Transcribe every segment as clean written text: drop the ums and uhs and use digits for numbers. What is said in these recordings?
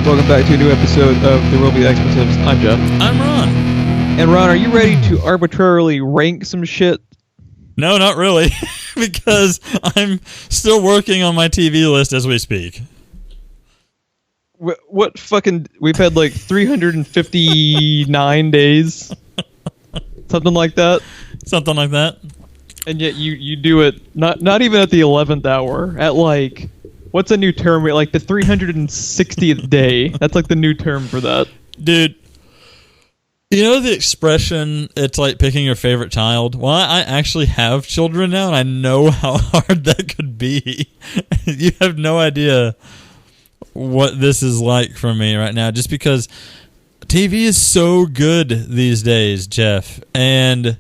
Welcome back to a new episode of There Will Be Expletives. I'm Jeff. I'm Ron. And Ron, are you ready to arbitrarily rank some shit? No, not really, because I'm still working on my TV list as we speak. What fucking... We've had like 359 days. Something like that. Something like that. And yet you do it not even at the 11th hour. At like... What's a new term? Like the 360th day. That's like the new term for that. Dude, you know the expression, it's like picking your favorite child? Well, I actually have children now, and I know how hard that could be. You have no idea what this is like for me right now, just because TV is so good these days, Jeff. And,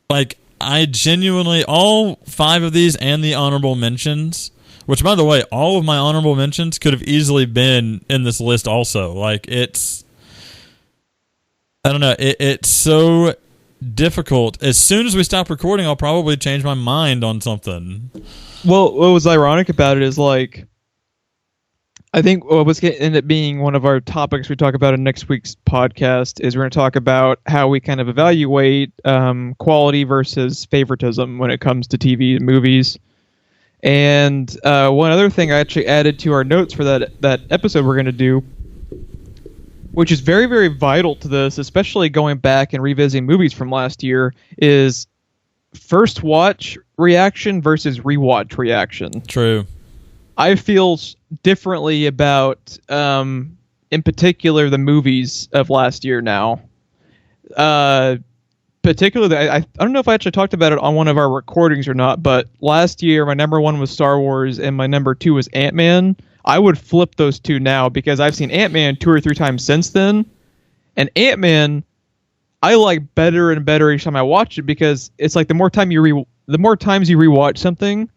like, I genuinely, all 5 of these and the honorable mentions... Which, by the way, all of my honorable mentions could have easily been in this list also. Like, it's... I don't know. It's so difficult. As soon as we stop recording, I'll probably change my mind on something. Well, what was ironic about it is, like... I think what was going to end up being one of our topics we talk about in next week's podcast is we're going to talk about how we kind of evaluate quality versus favoritism when it comes to TV and movies. And one other thing I actually added to our notes for that episode we're going to do, which is very, very vital to this, especially going back and revisiting movies from last year, is first watch reaction versus rewatch reaction. True. I feel differently about, in particular, the movies of last year now. Particularly, I don't know if I actually talked about it on one of our recordings or not, but last year my number 1 was Star Wars and my number 2 was Ant-Man. I would flip those two now because I've seen Ant-Man 2 or 3 times since then, and Ant-Man I like better and better each time I watch it because it's like the more times you rewatch something,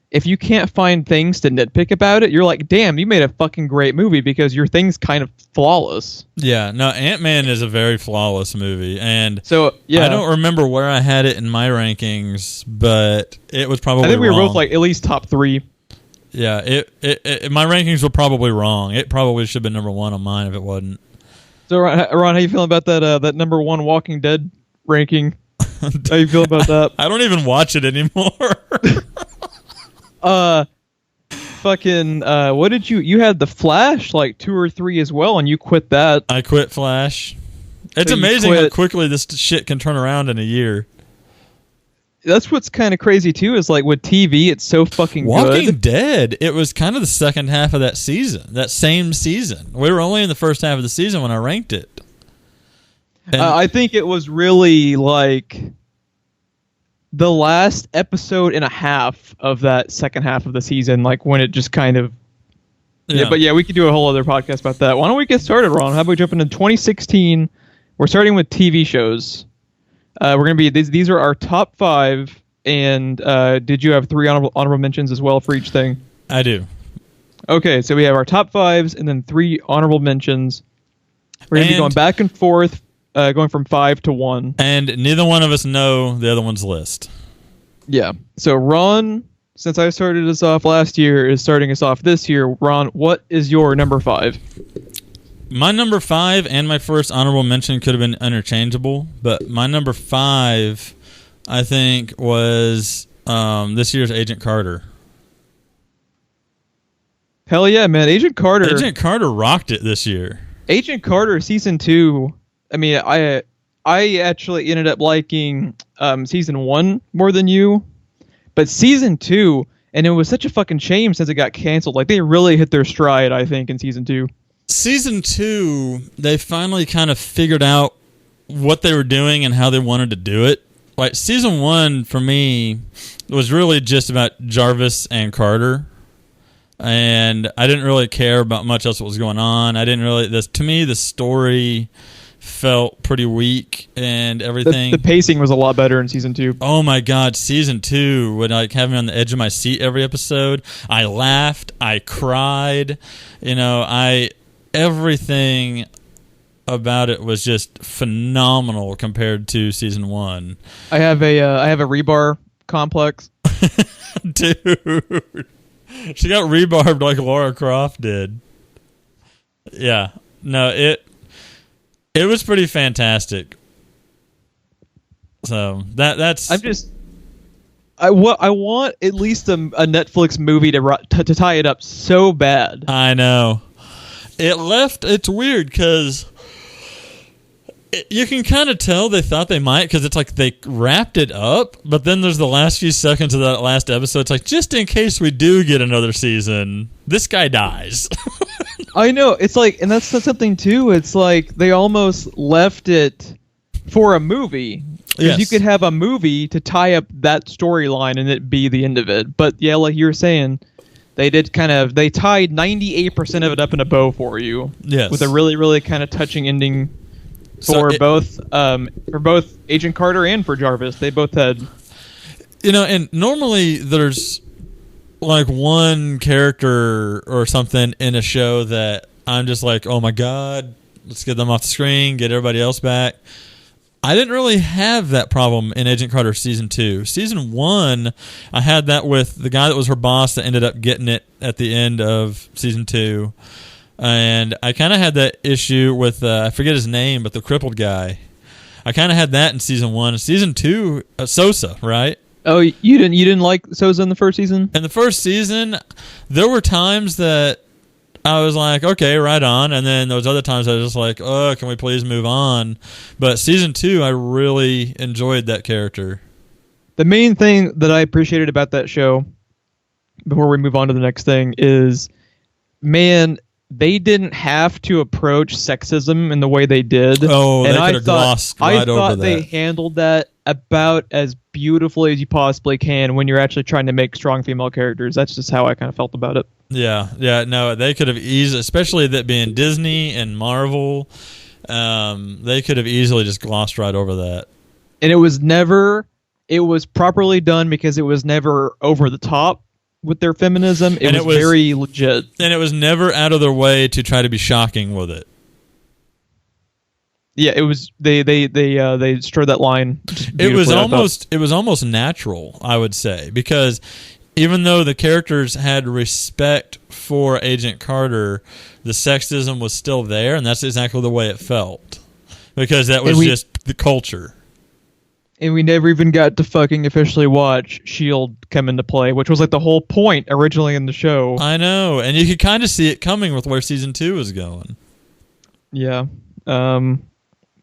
if you can't find things to nitpick about it, you're like, damn, you made a fucking great movie because your thing's kind of flawless. Yeah, no, Ant-Man is a very flawless movie. And so, yeah. I don't remember where I had it in my rankings, but it was probably wrong. I think we were both like at least top 3. Yeah, my rankings were probably wrong. It probably should have been number 1 on mine if it wasn't. So, Ron, how you feeling about that number 1 Walking Dead ranking? How you feel about that? I don't even watch it anymore. What did you had The Flash like 2 or 3 as well, and you quit that. I quit Flash. It's amazing how quickly this shit can turn around in a year. That's what's kind of crazy too, is like with TV, it's so fucking good. Walking Dead, it was kind of the second half of that season, that same season. We were only in the first half of the season when I ranked it. I think it was really like the last episode and a half of that second half of the season, like when it just kind of... Yeah, but yeah, we could do a whole other podcast about that. Why don't we get started, Ron? How about we jump into 2016? We're starting with TV shows. We're going to be... These are our top 5, and did you have 3 honorable mentions as well for each thing? I do. Okay, so we have our top 5s and then 3 honorable mentions. We're going to be going back and forth, going from 5 to 1. And neither one of us know the other one's list. Yeah. So Ron, since I started us off last year, is starting us off this year. Ron, what is your number 5? My number 5 and my first honorable mention could have been interchangeable, but my number 5, I think, was this year's Agent Carter. Hell yeah, man. Agent Carter rocked it this year. Agent Carter season 2. I mean, I actually ended up liking season 1 more than you, but season 2, and it was such a fucking shame since it got canceled. Like, they really hit their stride, I think, in season 2. Season 2, they finally kind of figured out what they were doing and how they wanted to do it. Like, season 1, for me, was really just about Jarvis and Carter. And I didn't really care about much else that was going on. To me, the story felt pretty weak and everything. The pacing was a lot better in season 2. Oh my god, season 2 would like have me on the edge of my seat every episode. I laughed, I cried, everything about it was just phenomenal compared to season 1. I have a rebar complex. Dude. She got rebarbed like Lara Croft did. Yeah. No, it was pretty fantastic. So that's. I want at least a Netflix movie to tie it up so bad. I know. It's weird because you can kind of tell they thought they might, because it's like they wrapped it up, but then there's the last few seconds of that last episode. It's like, just in case we do get another season, this guy dies. I know. It's like, and that's something too. It's like they almost left it for a movie. Because you could have a movie to tie up that storyline and it be the end of it. But yeah, like you were saying, they tied 98% of it up in a bow for you. Yes. With a really, really kind of touching ending for both Agent Carter and for Jarvis. They both had, and normally there's like one character or something in a show that I'm just like, oh my god, let's get them off the screen, get everybody else back. I didn't really have that problem in Agent Carter Season 2. Season 1, I had that with the guy that was her boss that ended up getting it at the end of Season 2. And I kind of had that issue with, I forget his name, but the crippled guy. I kind of had that in Season 1. Season 2, Sosa, right? Oh, you didn't like Sosa in the first season? In the first season, there were times that I was like, okay, right on. And then those other times I was just like, oh, can we please move on? But Season 2, I really enjoyed that character. The main thing that I appreciated about that show, before we move on to the next thing, is, man, they didn't have to approach sexism in the way they did. Oh, and they could have glossed right over that. I thought they handled that about as beautifully as you possibly can when you're actually trying to make strong female characters. That's just how I kind of felt about it. Yeah, no, they could have easily, especially that being Disney and Marvel, they could have easily just glossed right over that. And it was properly done because it was never over the top with their feminism. It was very legit. And it was never out of their way to try to be shocking with it. Yeah, it was. They strode that line. It was almost natural, I would say, because even though the characters had respect for Agent Carter, the sexism was still there, and that's exactly the way it felt, because that was just the culture. And we never even got to fucking officially watch S.H.I.E.L.D. come into play, which was like the whole point originally in the show. I know, and you could kind of see it coming with where Season 2 was going. Yeah.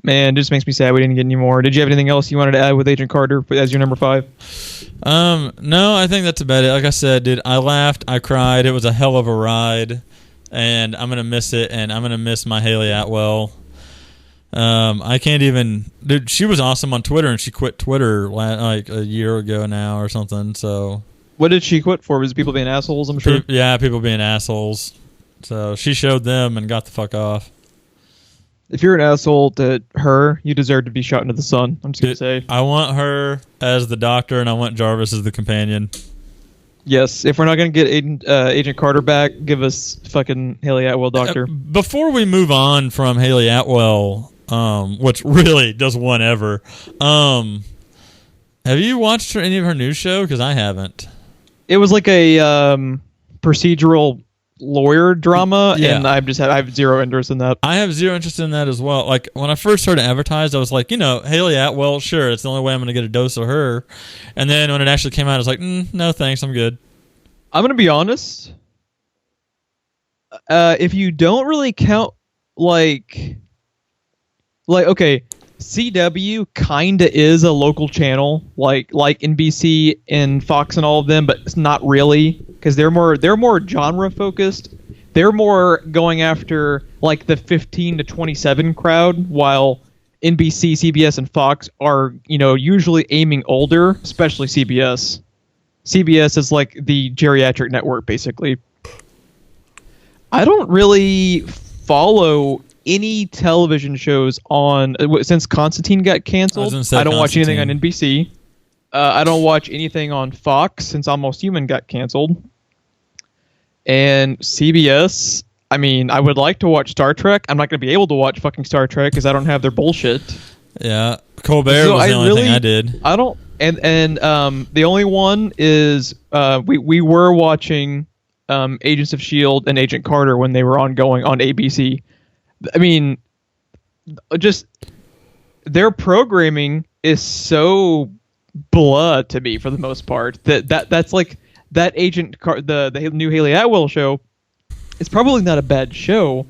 Man, it just makes me sad we didn't get any more. Did you have anything else you wanted to add with Agent Carter as your number 5? No, I think that's about it. Like I said, dude, I laughed, I cried. It was a hell of a ride, and I'm gonna miss it, and I'm gonna miss my Haley Atwell. I can't even. Dude, she was awesome on Twitter, and she quit Twitter like a year ago now or something. So, what did she quit for? Was it people being assholes? I'm sure. Yeah, people being assholes. So she showed them and got the fuck off. If you're an asshole to her, you deserve to be shot into the sun. I'm just going to say. I want her as the doctor, and I want Jarvis as the companion. Yes. If we're not going to get Agent Carter back, give us fucking Haley Atwell doctor. Before we move on from Haley Atwell, which really does one ever, have you watched any of her new show? Because I haven't. It was like a procedural lawyer drama, and I have zero interest in that. I have zero interest in that as well. Like, when I first heard it advertised, I was like, Haley Atwell, sure, it's the only way I'm going to get a dose of her. And then when it actually came out, I was like, no thanks, I'm good. I'm going to be honest. If you don't really count, like okay, CW kinda is a local channel, like NBC and Fox and all of them, but it's not really, because they're more genre focused. They're more going after like the 15 to 27 crowd, while NBC, CBS, and Fox are usually aiming older, especially CBS. CBS is like the geriatric network, basically. I don't really follow any television shows on since Constantine got canceled. I don't watch anything on NBC. I don't watch anything on Fox since Almost Human got canceled. And CBS, I mean, I would like to watch Star Trek. I'm not going to be able to watch fucking Star Trek because I don't have their bullshit. Yeah, Colbert was the only thing I did. I don't, and the only one is we were watching Agents of S.H.I.E.L.D. and Agent Carter when they were ongoing on ABC. I mean, just their programming is so blah to me for the most part. That's like that the new Haley Atwell show. It's probably not a bad show,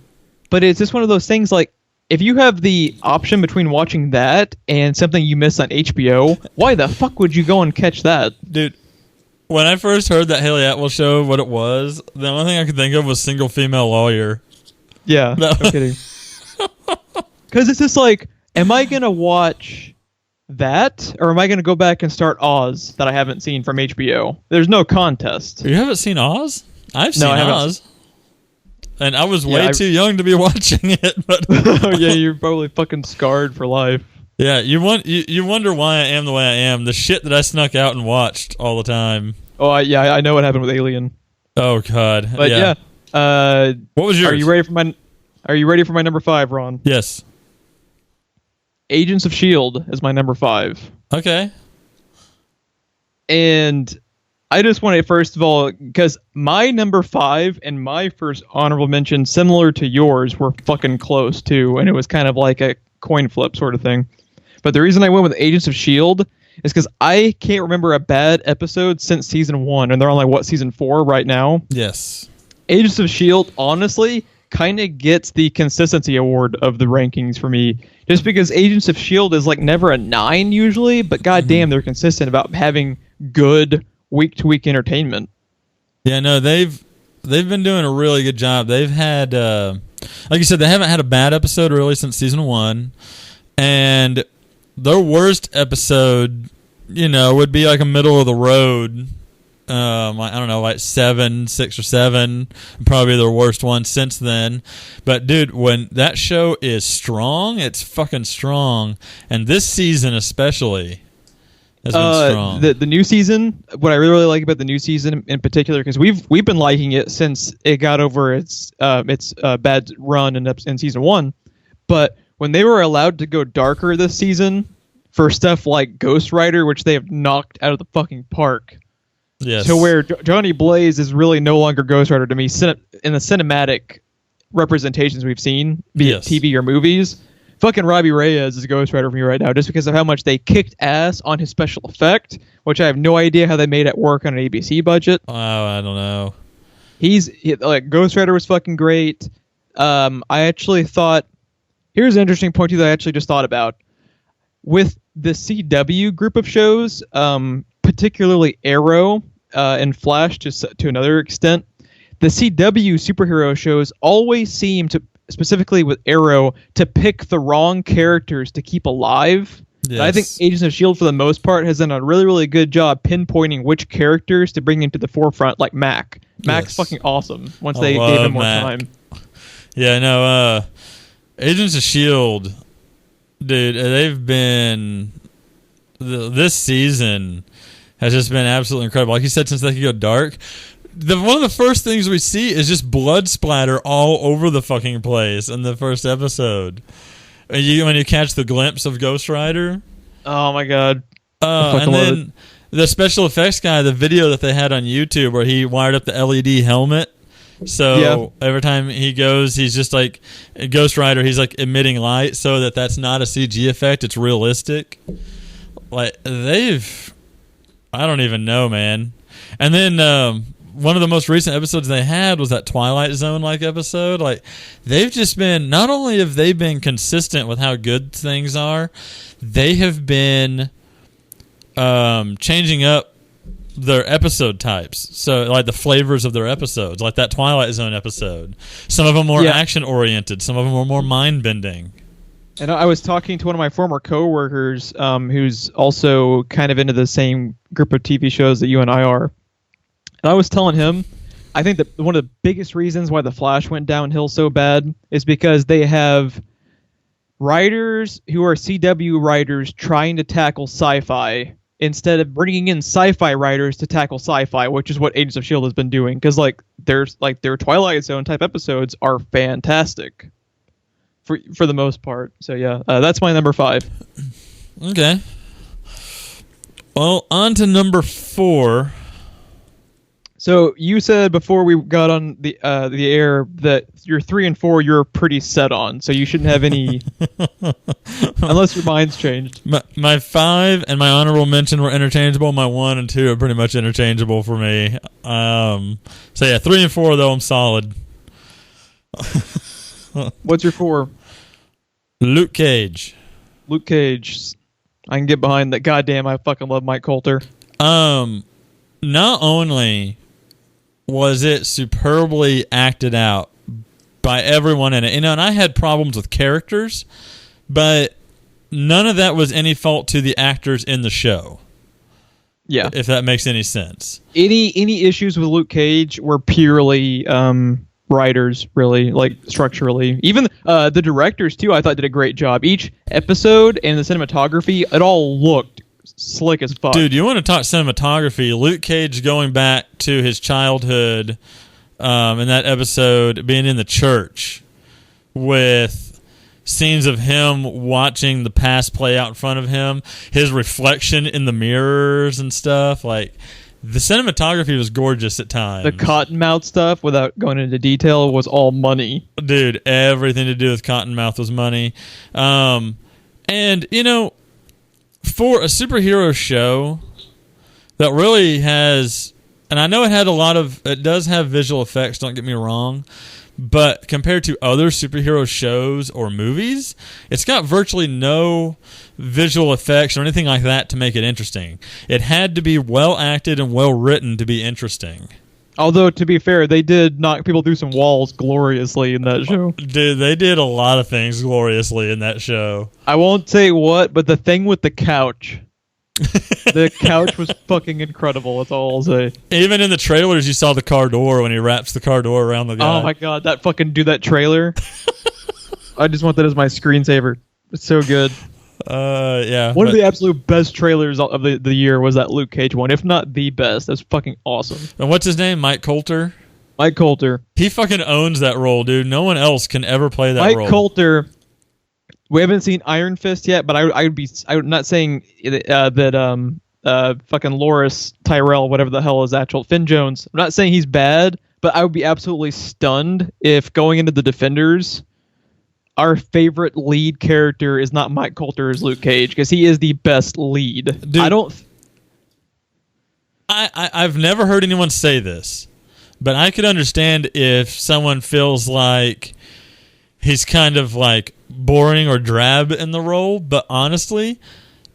but it's just one of those things like, if you have the option between watching that and something you miss on HBO, why the fuck would you go and catch that? Dude, when I first heard that Haley Atwell show, what it was, the only thing I could think of was Single Female Lawyer. Yeah, no kidding. Because it's just like, am I going to watch that, or am I going to go back and start Oz that I haven't seen from HBO? There's no contest. You haven't seen Oz? I've seen Oz. And I was way too young to be watching it. But yeah, you're probably fucking scarred for life. Yeah, you wonder why I am the way I am. The shit that I snuck out and watched all the time. Oh, I know what happened with Alien. Oh God. But yeah. What was yours? Are you ready for my number 5, Ron? Yes. Agents of S.H.I.E.L.D. is my number 5. Okay. And I just want to, first of all, because my number 5 and my first honorable mention, similar to yours, were fucking close too, and it was kind of like a coin flip sort of thing. But the reason I went with Agents of S.H.I.E.L.D. is because I can't remember a bad episode since season 1, and they're on like season 4 right now. Yes. Agents of S.H.I.E.L.D. honestly kind of gets the consistency award of the rankings for me, just because Agents of S.H.I.E.L.D. is like never a 9 usually, but goddamn, they're consistent about having good week-to-week entertainment. Yeah, no, they've been doing a really good job. They've had, like you said, they haven't had a bad episode really since season 1, and their worst episode, would be like a middle of the road. I don't know, like 6 or 7, probably their worst one since then. But dude, when that show is strong, it's fucking strong, and this season especially. The new season, what I really like about the new season in particular, because we've been liking it since it got over its bad run in season 1, but when they were allowed to go darker this season for stuff like Ghost Rider, which they have knocked out of the fucking park, yes, to where Johnny Blaze is really no longer Ghost Rider to me in the cinematic representations we've seen, be it TV or movies. Fucking Robbie Reyes is a Ghost Rider for me right now, just because of how much they kicked ass on his special effect, which I have no idea how they made it work on an ABC budget. Oh, I don't know. Like Ghost Rider was fucking great. I actually thought, here's an interesting point too that I actually just thought about with the CW group of shows, particularly Arrow and Flash to another extent. The CW superhero shows always seem to, specifically with Arrow, to pick the wrong characters to keep alive. Yes. I think Agents of S.H.I.E.L.D. for the most part has done a really, really good job pinpointing which characters to bring into the forefront, like Mac. Mac's fucking awesome once they gave him more time. Yeah, no, Agents of S.H.I.E.L.D., dude, they've been... This season has just been absolutely incredible. Like you said, since they could go dark... One of the first things we see is just blood splatter all over the fucking place in the first episode. When you catch the glimpse of Ghost Rider. Oh my god. And then the special effects guy, the video that they had on YouTube where he wired up the LED helmet. So every time he goes, he's just like Ghost Rider, he's like emitting light so that's not a CG effect, it's realistic. Like I don't even know, man. And then one of the most recent episodes they had was that Twilight Zone-like episode. Like, they've just been... Not only have they been consistent with how good things are, they have been changing up their episode types. So, like, the flavors of their episodes. Like that Twilight Zone episode. Some of them more action-oriented. Some of them were more mind-bending. And I was talking to one of my former coworkers who's also kind of into the same group of TV shows that you and I are. And I was telling him, I think that one of the biggest reasons why The Flash went downhill so bad is because they have writers who are CW writers trying to tackle sci-fi instead of bringing in sci-fi writers to tackle sci-fi, which is what Agents of S.H.I.E.L.D. has been doing. Because their Twilight Zone type episodes are fantastic for the most part. So yeah, that's my number 5. Okay. Well, on to number 4. So you said before we got on the air that your 3 and 4 you're pretty set on, so you shouldn't have any unless your mind's changed. My 5 and my honorable mention were interchangeable. My 1 and 2 are pretty much interchangeable for me. So yeah, 3 and 4 though I'm solid. What's your 4? Luke Cage. Luke Cage. I can get behind that. Goddamn, I fucking love Mike Coulter. Not only was it superbly acted out by everyone in it, and I had problems with characters, but none of that was any fault to the actors in the show. Yeah, if that makes any sense. Any issues with Luke Cage were purely writers, really, like structurally. Even the directors too, I thought did a great job. Each episode and the cinematography, it all looked slick as fuck. Dude, you want to talk cinematography? Luke Cage going back to his childhood in that episode, being in the church with scenes of him watching the past play out in front of him, his reflection in the mirrors and stuff. Like, the cinematography was gorgeous at times. The Cottonmouth stuff, without going into detail, was all money. Dude, everything to do with Cottonmouth was money. And, you know, for a superhero show that really has, and I know it does have visual effects, don't get me wrong, but compared to other superhero shows or movies, it's got virtually no visual effects or anything like that to make it interesting. It had to be well acted and well written to be interesting. Although, to be fair, they did knock people through some walls gloriously in that show. Dude, they did a lot of things gloriously in that show. I won't say what, but the thing with the couch. The couch was fucking incredible, that's all I'll say. Even in the trailers, you saw the car door when he wraps the car door around the guy. Oh my god, that trailer. I just want that as my screensaver. It's so good. Yeah. One of the absolute best trailers of the year was that Luke Cage one, if not the best. That's fucking awesome. And what's his name? Mike Coulter? Mike Coulter. He fucking owns that role, dude. No one else can ever play that role. Mike Coulter. We haven't seen Iron Fist yet, but I'm not saying that fucking Loris Tyrell, whatever the hell is actual Finn Jones. I'm not saying he's bad, but I would be absolutely stunned if going into the Defenders, our favorite lead character is not Mike Coulter as Luke Cage, because he is the best lead. Dude, I've never heard anyone say this, but I could understand if someone feels like he's kind of like boring or drab in the role, but honestly,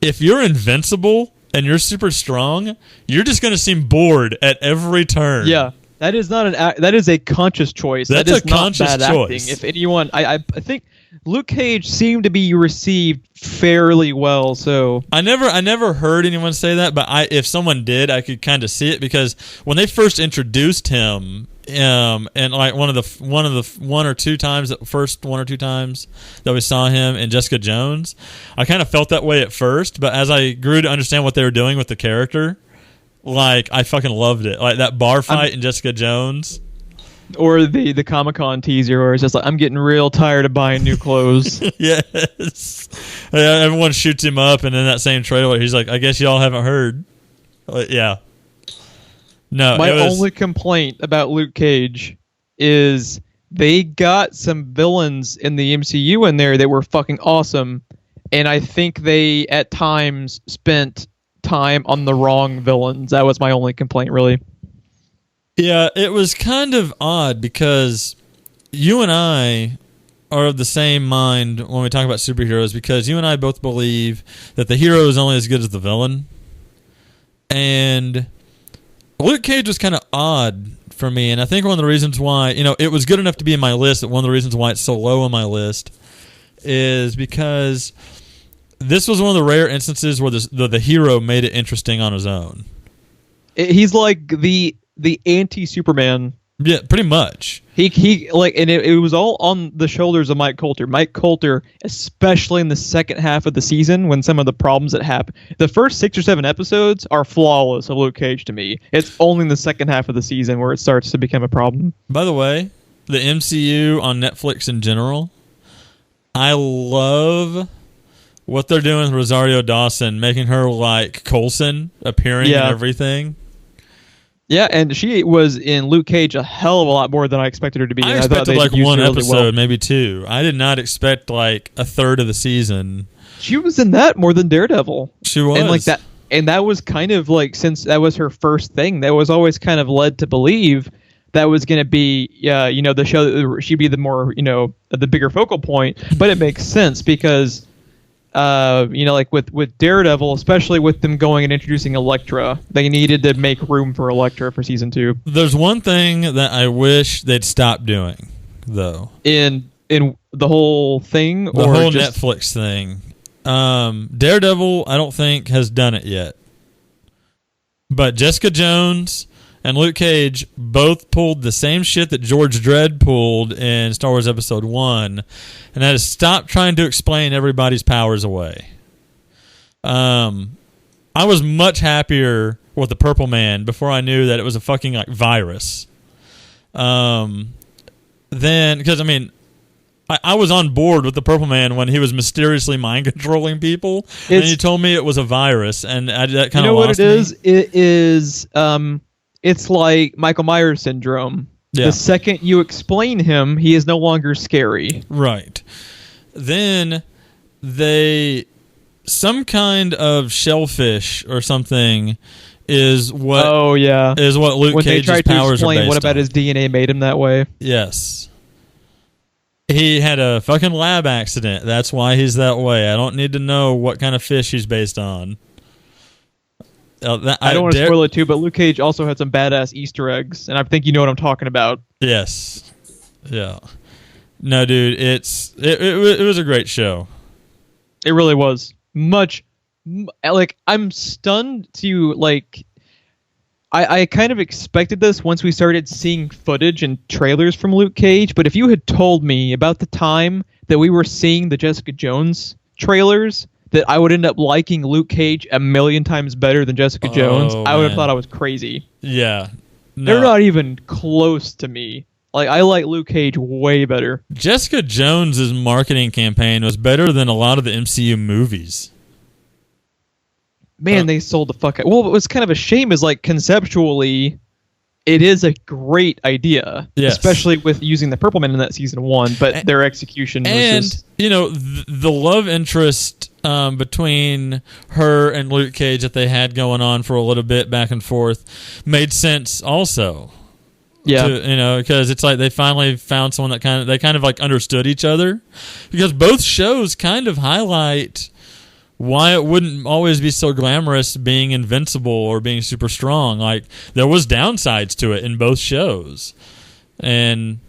if you're invincible and you're super strong, you're just going to seem bored at every turn. Yeah. That is not that is a conscious choice. That's a conscious not bad choice. Acting. If anyone, I think Luke Cage seemed to be received fairly well. So I never heard anyone say that, but if someone did, I could kind of see it, because when they first introduced him, and like one or two times that we saw him in Jessica Jones, I kind of felt that way at first, but as I grew to understand what they were doing with the character, like, I fucking loved it. Like that bar fight in Jessica Jones. Or the Comic-Con teaser where it's just like, I'm getting real tired of buying new clothes. Yes. Yeah, everyone shoots him up, and in that same trailer, he's like, I guess y'all haven't heard. Yeah. No, my only complaint about Luke Cage is they got some villains in the MCU in there that were fucking awesome, and I think they, at times, spent time on the wrong villains. That was my only complaint, really. Yeah, it was kind of odd because you and I are of the same mind when we talk about superheroes, because you and I both believe that the hero is only as good as the villain. And Luke Cage was kind of odd for me, and I think one of the reasons why, it was good enough to be in my list, but one of the reasons why it's so low on my list is because this was one of the rare instances where the hero made it interesting on his own. He's like the anti-Superman. Yeah, pretty much. He like, and it was all on the shoulders of Mike Coulter. Mike Coulter, especially in the second half of the season, when some of the problems that happen. The first 6 or 7 episodes are flawless of Luke Cage to me. It's only in the second half of the season where it starts to become a problem. By the way, the MCU on Netflix in general, I love what they're doing with Rosario Dawson, making her like Coulson, appearing in everything. Yeah, and she was in Luke Cage a hell of a lot more than I expected her to be. I And thought expected they like used one her really episode, well. maybe two. I did not expect like a third of the season. She was in that more than Daredevil. She was. And like that, and that was kind of like, since that was her first thing, that was always kind of led to believe that was going to be, the show that she'd be the more, the bigger focal point. But it makes sense because, like with Daredevil, especially with them going and introducing Elektra, they needed to make room for Elektra for season 2. There's one thing that I wish they'd stop doing, though. In the whole thing, The or whole just Netflix thing. Daredevil, I don't think has done it yet. But Jessica Jones and Luke Cage both pulled the same shit that George Dredd pulled in Star Wars Episode 1, and that is stop trying to explain everybody's powers away. I was much happier with the Purple Man before I knew that it was a fucking like virus. Then, because I mean, I was on board with the Purple Man when he was mysteriously mind controlling people, and you told me it was a virus, and that kind of lost me. You know what it is? It is. It's like Michael Myers syndrome. Yeah. The second you explain him, he is no longer scary. Right. Then some kind of shellfish or something is what. Oh yeah. Is what Luke when Cage's they tried to powers explain are based what about on. his DNA made him that way. Yes. He had a fucking lab accident. That's why he's that way. I don't need to know what kind of fish he's based on. I don't want to spoil it too, but Luke Cage also had some badass Easter eggs, and I think you know what I'm talking about. Yes. Yeah. No, dude, it was a great show. It really was. I'm stunned to like. I kind of expected this once we started seeing footage and trailers from Luke Cage, but if you had told me about the time that we were seeing the Jessica Jones trailers, that I would end up liking Luke Cage a million times better than Jessica Jones, I would have thought I was crazy. Yeah. No. They're not even close to me. Like, I like Luke Cage way better. Jessica Jones's marketing campaign was better than a lot of the MCU movies. Man, they sold the fuck out. Well, what was kind of a shame is, like, conceptually, it is a great idea. Yes. Especially with using the Purple Man in that season 1, but their execution was just... the love interest between her and Luke Cage that they had going on for a little bit back and forth made sense also. Yeah. Because it's like they finally found someone that kind of like understood each other. Because both shows kind of highlight why it wouldn't always be so glamorous being invincible or being super strong. Like, there was downsides to it in both shows. And,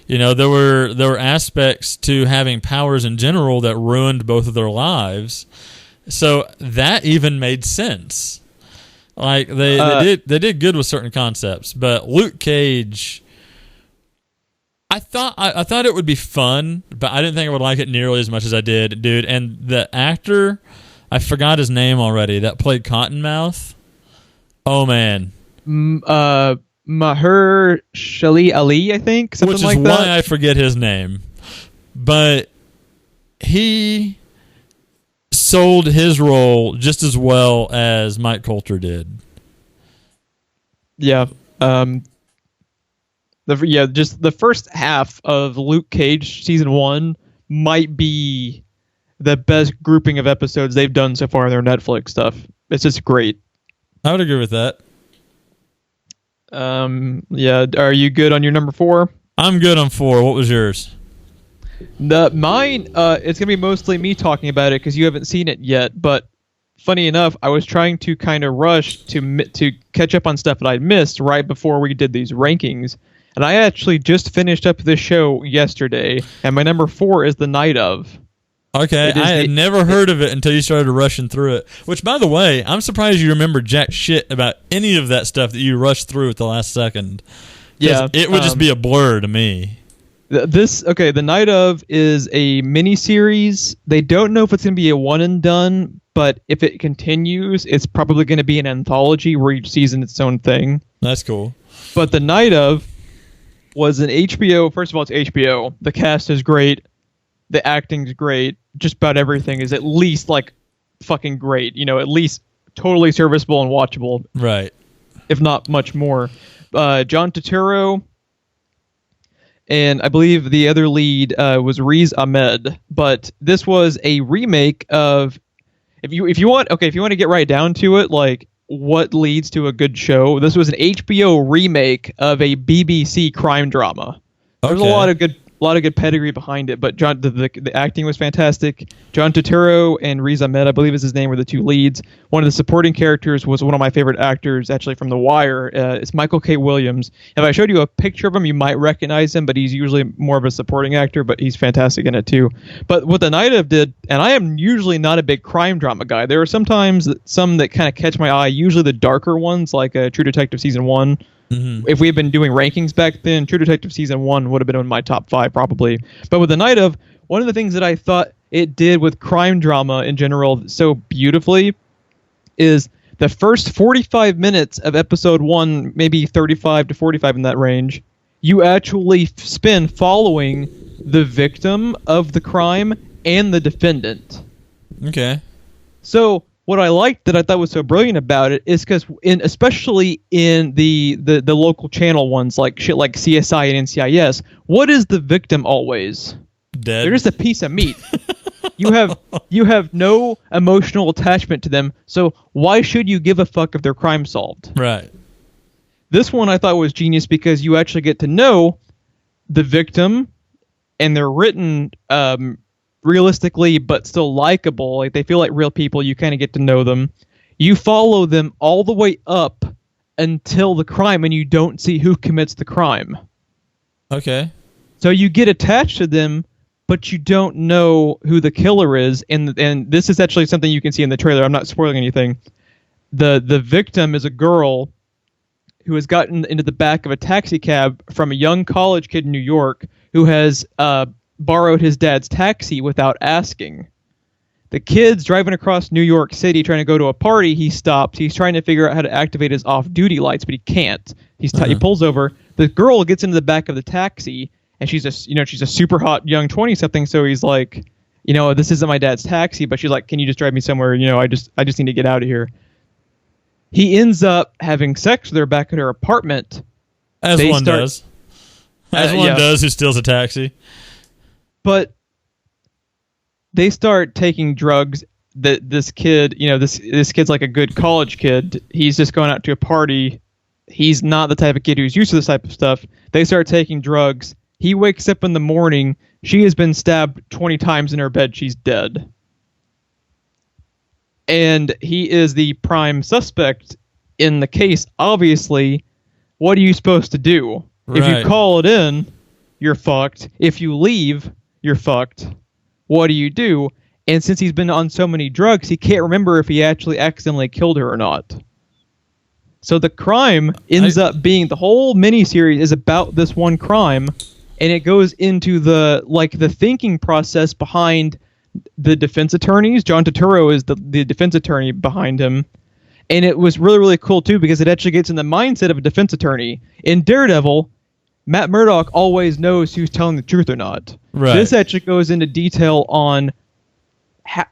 there were aspects to having powers in general that ruined both of their lives. So that even made sense. Like, they did good with certain concepts. But Luke Cage, I thought it would be fun, but I didn't think I would like it nearly as much as I did, dude. And the actor, I forgot his name already, that played Cottonmouth. Oh man, Maher Shali Ali, I think, something which like is that. why I forget his name. But he sold his role just as well as Mike Coulter did. Yeah. Just the first half of Luke Cage season 1 might be the best grouping of episodes they've done so far in their Netflix stuff. It's just great. I would agree with that. Are you good on your number 4? I'm good on 4. What was yours? Mine, it's gonna be mostly me talking about it because you haven't seen it yet. But funny enough, I was trying to kind of rush to catch up on stuff that I missed right before we did these rankings. And I actually just finished up this show yesterday, and my number 4 is The Night Of. Okay, I had never heard of it until you started rushing through it. Which, by the way, I'm surprised you remember jack shit about any of that stuff that you rushed through at the last second. Yeah, it would just be a blur to me. The Night Of is a miniseries. They don't know if it's going to be a one and done, but if it continues, it's probably going to be an anthology where each season its own thing. That's cool. But The Night Of was an HBO. First of all, it's HBO. The cast is great. The acting's great. Just about everything is at least like fucking great. At least totally serviceable and watchable. Right. if not much more. John Turturro, and I believe the other lead was Riz Ahmed. But this was a remake of if you want to get right down to it, like what leads to a good show. This was an HBO remake of a BBC crime drama. There's a lot of good pedigree behind it, but the acting was fantastic. John Turturro and Riz Ahmed, I believe is his name, were the two leads. One of the supporting characters was one of my favorite actors, actually from The Wire. It's Michael K. Williams. If I showed you a picture of him, you might recognize him, but he's usually more of a supporting actor, but he's fantastic in it too. But what The Night Of did, and I am usually not a big crime drama guy. There are sometimes some that kind of catch my eye, usually the darker ones, like True Detective Season 1. Mm-hmm. If we had been doing rankings back then, True Detective Season 1 would have been in my top 5 probably. But with The Night Of, one of the things that I thought it did with crime drama in general so beautifully is the first 45 minutes of episode 1, maybe 35 to 45 in that range, you actually spend following the victim of the crime and the defendant. Okay. So what I liked that I thought was so brilliant about it is because especially in the local channel ones like shit like CSI and NCIS, what is the victim always? Dead. They're just a piece of meat. You have no emotional attachment to them, so why should you give a fuck if their crime solved? Right. This one I thought was genius because you actually get to know the victim, and they're written realistically but still likable. Like they feel like real people. You kind of get to know them. You follow them all the way up until the crime, and you don't see who commits the crime. Okay. So you get attached to them, but you don't know who the killer is. And this is actually something you can see in the trailer. I'm not spoiling anything. The victim is a girl who has gotten into the back of a taxi cab from a young college kid in New York who has borrowed his dad's taxi without asking. The kid's driving across New York City trying to go to a party. He stops. He's trying to figure out how to activate his off-duty lights, but he can't. He pulls over. The girl gets into the back of the taxi, and she's a super hot young 20-something. So he's like, this isn't my dad's taxi, but she's like, can you just drive me somewhere? I just need to get out of here. He ends up having sex with her back at her apartment. As one does who steals a taxi. But they start taking drugs. That this kid, this kid's like a good college kid. He's just going out to a party. He's not the type of kid who's used to this type of stuff. They start taking drugs. He wakes up in the morning. She has been stabbed 20 times in her bed. She's dead. And he is the prime suspect in the case. Obviously, what are you supposed to do? Right. If you call it in, you're fucked. If you leave, you're fucked. What do you do? And since he's been on so many drugs, he can't remember if he actually accidentally killed her or not. So the crime ends up being, the whole miniseries is about this one crime, and it goes into the thinking process behind the defense attorneys. John Turturro is the defense attorney behind him. And it was really, really cool, too, because it actually gets in the mindset of a defense attorney. In Daredevil, Matt Murdock always knows who's telling the truth or not. Right. This actually goes into detail on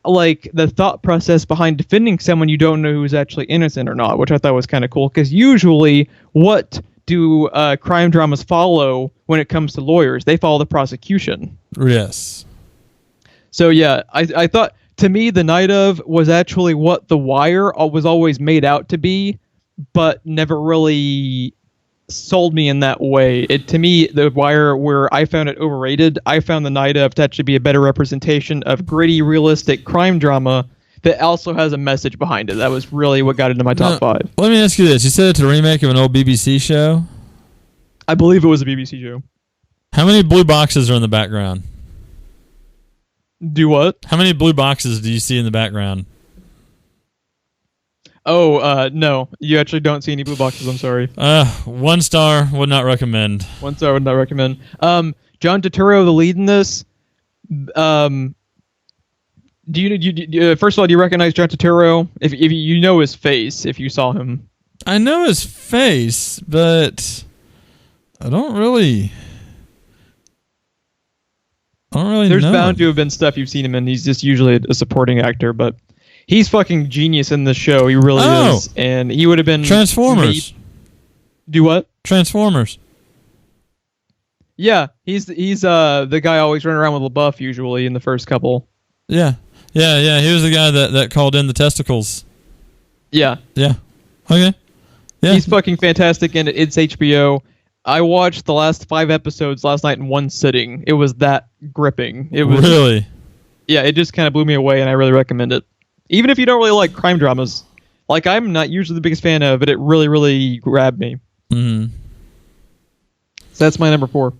the thought process behind defending someone you don't know who's actually innocent or not, which I thought was kind of cool. Because usually, what do crime dramas follow when it comes to lawyers? They follow the prosecution. Yes. So yeah, I thought, to me, The Night Of was actually what The Wire was always made out to be, but never really sold me in that way. To me, The Wire, where I found it overrated, I found The Night Of to actually be a better representation of gritty, realistic crime drama that also has a message behind it. That was really what got into my top 5. Let me ask you this. You said it's a remake of an old BBC show? I believe it was a BBC show. How many blue boxes are in the background? Do what? How many blue boxes do you see in the background? Oh, no. You actually don't see any blue boxes, I'm sorry. 1 star, would not recommend. 1 star, would not recommend. John Turturro, the lead in this. Do you first of all, do you recognize John Turturro? If you know his face, if you saw him. I know his face, but I don't really There's know. bound to have been stuff you've seen him in. He's just usually a supporting actor, but he's fucking genius in the show. He really is. And he would have been Transformers. Do what? Transformers. Yeah, he's the guy always running around with LaBeouf usually in the first couple. Yeah. He was the guy that called in the testicles. Yeah. Yeah. Okay. Yeah. He's fucking fantastic, and it's HBO. I watched the last 5 episodes last night in one sitting. It was that gripping. It was really. Yeah, it just kind of blew me away, and I really recommend it. Even if you don't really like crime dramas, like I'm not usually the biggest fan of it, it really, really grabbed me. Mm-hmm. So that's my number 4.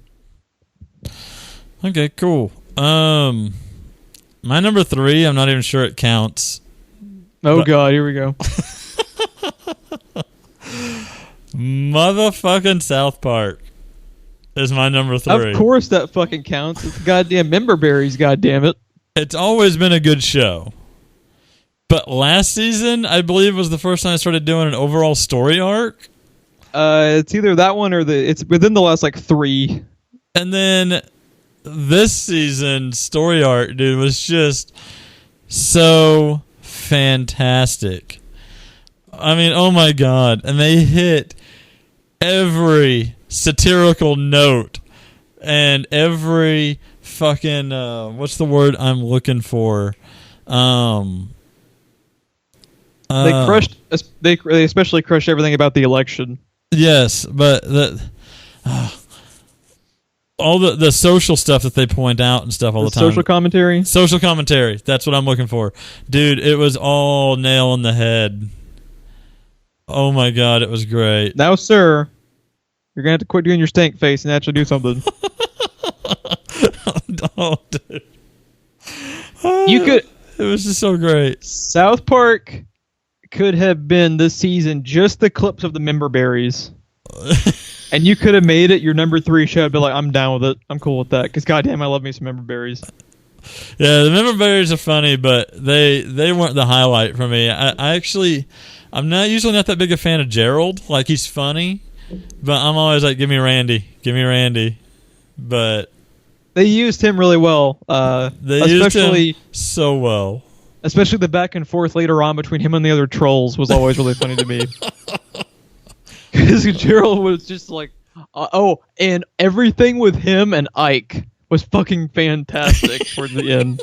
Okay, cool. My number 3, I'm not even sure it counts. Oh God, here we go. Motherfucking South Park is my number 3. Of course that fucking counts. It's goddamn member berries, goddammit. It's always been a good show. But last season, I believe, was the first time I started doing an overall story arc. It's either that one or it's within the last like 3. And then this season's story arc, dude, was just so fantastic. I mean, oh my God. And they hit every satirical note and every fucking what's the word I'm looking for? They especially crushed everything about the election. Yes, but all the social stuff that they point out and stuff all the time. Social commentary? Social commentary. That's what I'm looking for. Dude, it was all nail on the head. Oh my God, it was great. Now, sir, you're going to have to quit doing your stank face and actually do something. Oh, dude. It was just so great. South Park could have been this season just the clips of the member berries. And you could have made it your number 3 show. I'd be like, I'm down with it. I'm cool with that. Because goddamn, I love me some member berries. Yeah, the member berries are funny, but they weren't the highlight for me. I'm not usually not that big a fan of Gerald. Like, he's funny, but I'm always like, give me Randy. But they used him really well. They used him so well. Especially the back and forth later on between him and the other trolls was always really funny to me. Because Gerald was just like, and everything with him and Ike was fucking fantastic towards the end.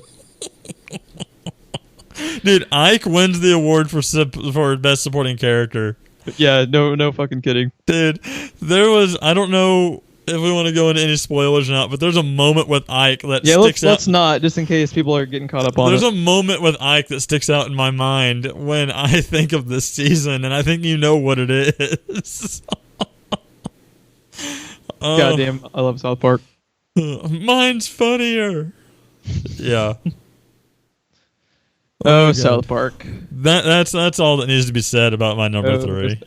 Dude, Ike wins the award for best supporting character. Yeah, no fucking kidding. Dude, I don't know if we want to go into any spoilers or not, but there's a moment with Ike that sticks out. Let's not, just in case people are getting caught up on There's a moment with Ike that sticks out in my mind when I think of this season, and I think you know what it is. Goddamn, I love South Park. Mine's funnier. Yeah. Oh, South Park. That's all that needs to be said about my number 3.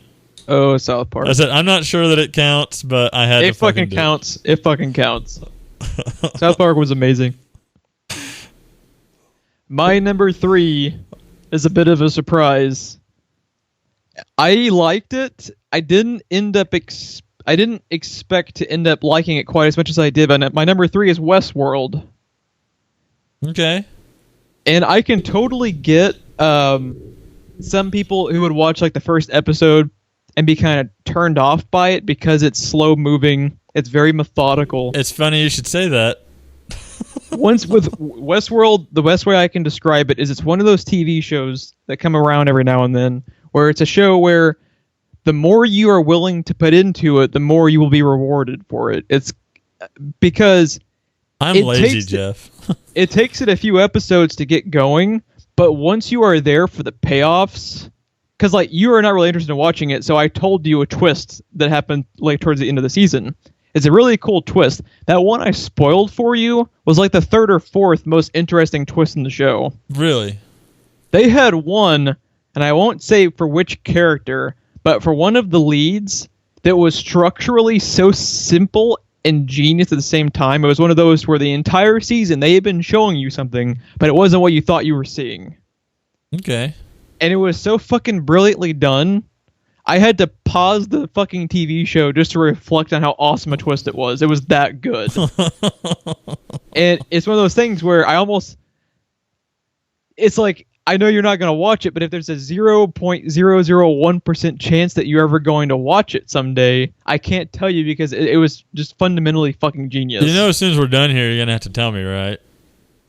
Oh, South Park. I said I'm not sure that it counts, but I had to fucking do counts. It fucking counts. South Park was amazing. My number 3 is a bit of a surprise. I liked it. I didn't expect to end up liking it quite as much as I did. But my number 3 is Westworld. Okay. And I can totally get some people who would watch like the first episode and be kind of turned off by it because it's slow moving. It's very methodical. It's funny you should say that. Once with Westworld, the best way I can describe it is it's one of those TV shows that come around every now and then where it's a show where the more you are willing to put into it, the more you will be rewarded for it. It's because I'm lazy, Jeff. It takes it a few episodes to get going, but once you are there for the payoffs, because like you are not really interested in watching it, so I told you a twist that happened like towards the end of the season. It's a really cool twist. That one I spoiled for you was like the 3rd or 4th most interesting twist in the show. Really? They had one, and I won't say for which character, but for one of the leads that was structurally so simple and genius at the same time. It was one of those where the entire season they had been showing you something, but it wasn't what you thought you were seeing. Okay. And it was so fucking brilliantly done. I had to pause the fucking TV show just to reflect on how awesome a twist it was. It was that good. And it's one of those things where it's like I know you're not going to watch it, but if there's a 0.001% chance that you're ever going to watch it someday, I can't tell you because it was just fundamentally fucking genius. You know, as soon as we're done here, you're going to have to tell me, right?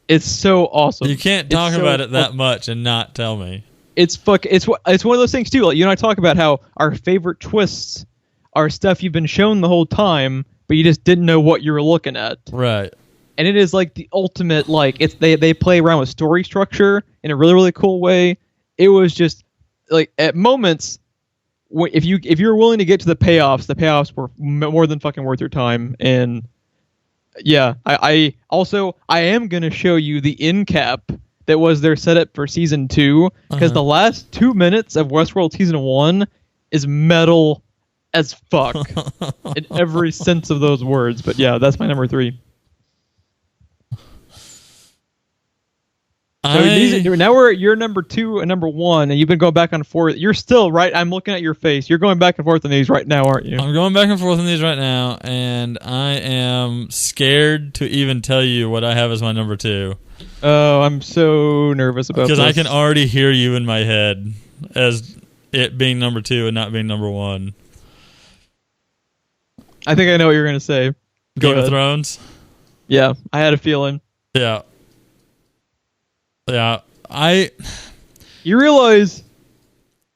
It's so awesome. You can't talk about it that much and not tell me. It's one of those things too. Like, you and I talk about how our favorite twists are stuff you've been shown the whole time, but you just didn't know what you were looking at. Right. And it is like the ultimate, like, it's they play around with story structure in a really, really cool way. It was just like at moments, if you're willing to get to the payoffs were more than fucking worth your time. And yeah, I am gonna show you the end cap that was their setup for season 2, because the last 2 minutes of Westworld season 1 is metal as fuck in every sense of those words. But yeah, that's my number 3. So now we're at your number 2 and number 1, and you've been going back and forth. You're still right. I'm looking at your face. You're going back and forth on these right now, aren't you? I'm going back and forth on these right now, and I am scared to even tell you what I have as my number 2. Oh, I'm so nervous about this. Because I can already hear you in my head as it being number 2 and not being number 1. I think I know what you're going to say. Game of Thrones? Yeah, I had a feeling. Yeah. Yeah, You realize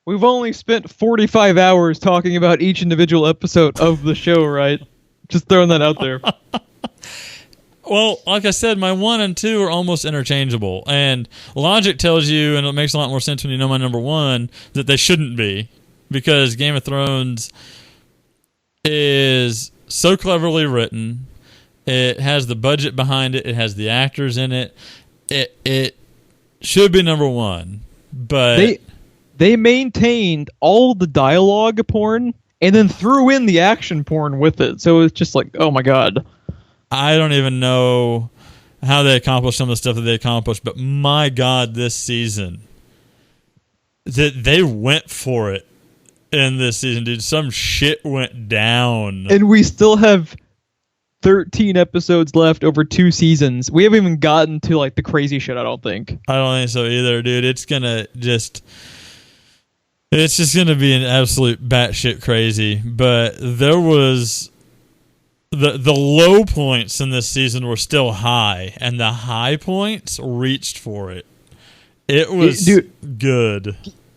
we've only spent 45 hours talking about each individual episode of the show, right? Just throwing that out there. Well, like I said, my 1 and 2 are almost interchangeable, and logic tells you, and it makes a lot more sense when you know my number 1, that they shouldn't be, because Game of Thrones is so cleverly written. It has the budget behind it. It has the actors in it. It should be number 1, but they maintained all the dialogue porn and then threw in the action porn with it. So it's just like, oh my god. I don't even know how they accomplished some of the stuff that they accomplished, but my god, this season, that they went for it in this season, dude. Some shit went down. And we still have 13 episodes left over 2 seasons. We haven't even gotten to like the crazy shit, I don't think. I don't think so either, dude. It's just gonna be an absolute batshit crazy. But there was the low points in this season were still high, and the high points reached for it. It was good.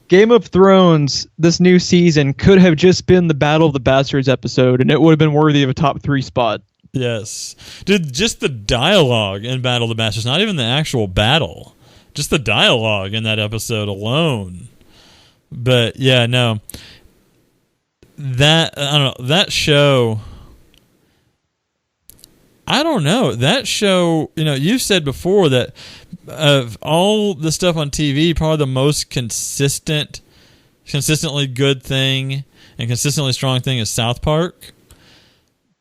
Game of Thrones, this new season, could have just been the Battle of the Bastards episode, and it would have been worthy of a top 3 spot. Yes. Dude, just the dialogue in Battle of the Bastards, not even the actual battle. Just the dialogue in that episode alone. But, yeah, no. I don't know, that show... I don't know. That show, you've said before that of all the stuff on TV, probably the most consistently good thing and consistently strong thing is South Park.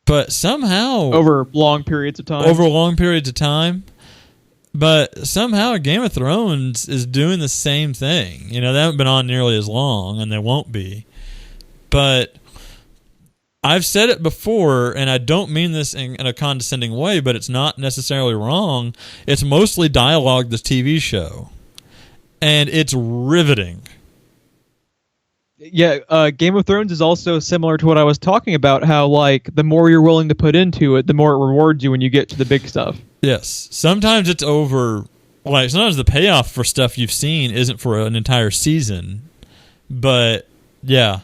But somehow... Over long periods of time. But somehow Game of Thrones is doing the same thing. They haven't been on nearly as long, and they won't be. But... I've said it before, and I don't mean this in a condescending way, but it's not necessarily wrong. It's mostly dialogue, this TV show. And it's riveting. Yeah, Game of Thrones is also similar to what I was talking about, how, like, the more you're willing to put into it, the more it rewards you when you get to the big stuff. Yes. Sometimes it's over... Like, sometimes the payoff for stuff you've seen isn't for an entire season. But, yeah.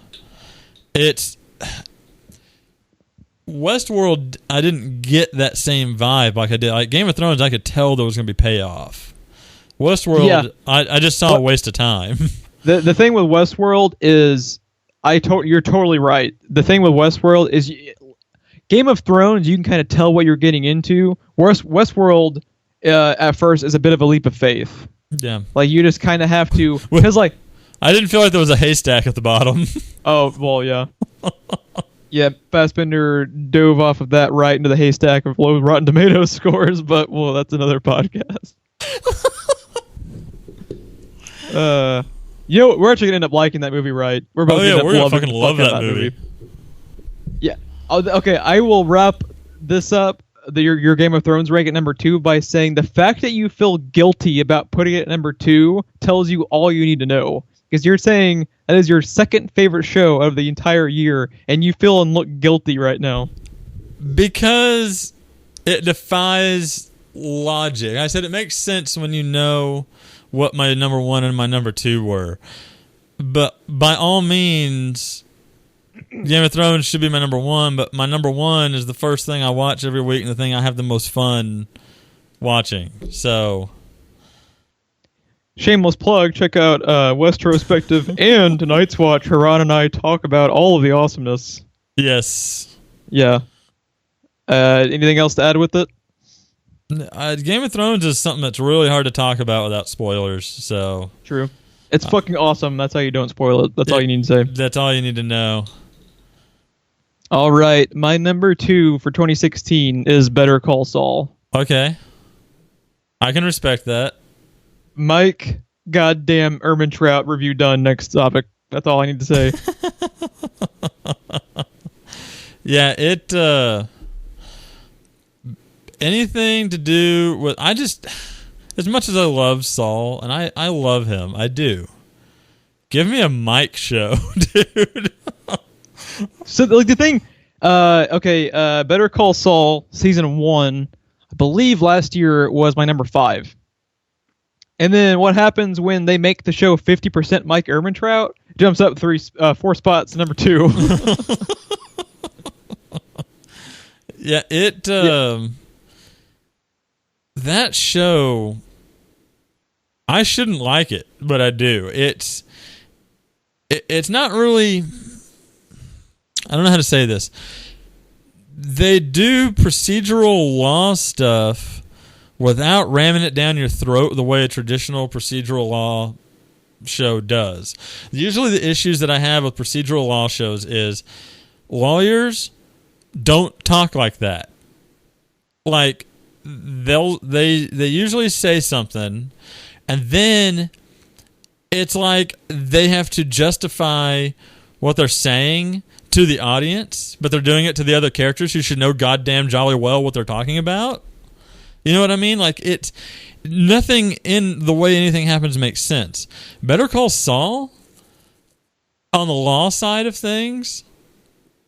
It's... Westworld, I didn't get that same vibe like I did. Like Game of Thrones, I could tell there was going to be payoff. Westworld, yeah. I just saw a waste of time. The thing with Westworld is, you're totally right. The thing with Westworld is, Game of Thrones, you can kind of tell what you're getting into. Westworld, at first, is a bit of a leap of faith. Yeah. Like, you just kind of have to, because like... I didn't feel like there was a haystack at the bottom. Oh, well, yeah. Yeah, Fassbender dove off of that right into the haystack of low Rotten Tomatoes scores, but, well, that's another podcast. We're actually going to end up liking that movie, right? We're both we're going to fucking love that movie. Yeah. Okay, I will wrap this up your Game of Thrones rank at number 2 by saying the fact that you feel guilty about putting it at number 2 tells you all you need to know. Because you're saying that is your second favorite show of the entire year, and you feel and look guilty right now. Because it defies logic. I said it makes sense when you know what my number 1 and my number 2 were. But by all means, Game of Thrones should be my number 1, but my number 1 is the first thing I watch every week and the thing I have the most fun watching. So, shameless plug, check out Westrospective and Tonight's Watch, where Ron and I talk about all of the awesomeness. yes. Yeah. Anything else to add with it? Game of Thrones is something that's really hard to talk about without spoilers. So True. It's fucking awesome. That's how you don't spoil it. That's all you need to say. That's all you need to know. All right. My number 2 for 2016 is Better Call Saul. Okay. I can respect that. Mike, goddamn Ehrmantraut review done. Next topic. That's all I need to say. Yeah, anything to do with... as much as I love Saul, and I love him, I do. Give me a Mike show, dude. So, like, the thing... Better Call Saul, Season 1, I believe last year was my number 5. And then what happens when they make the show 50% Mike Ehrmantraut? Jumps up 4 spots to number 2. Yeah, that show, I shouldn't like it, but I do. It's not really, I don't know how to say this. They do procedural law stuff without ramming it down your throat the way a traditional procedural law show does. Usually the issues that I have with procedural law shows is lawyers don't talk like that. Like, they usually say something, and then it's like they have to justify what they're saying to the audience, but they're doing it to the other characters who should know goddamn jolly well what they're talking about. You know what I mean? Like, it's nothing in the way anything happens makes sense. Better Call Saul, on the law side of things,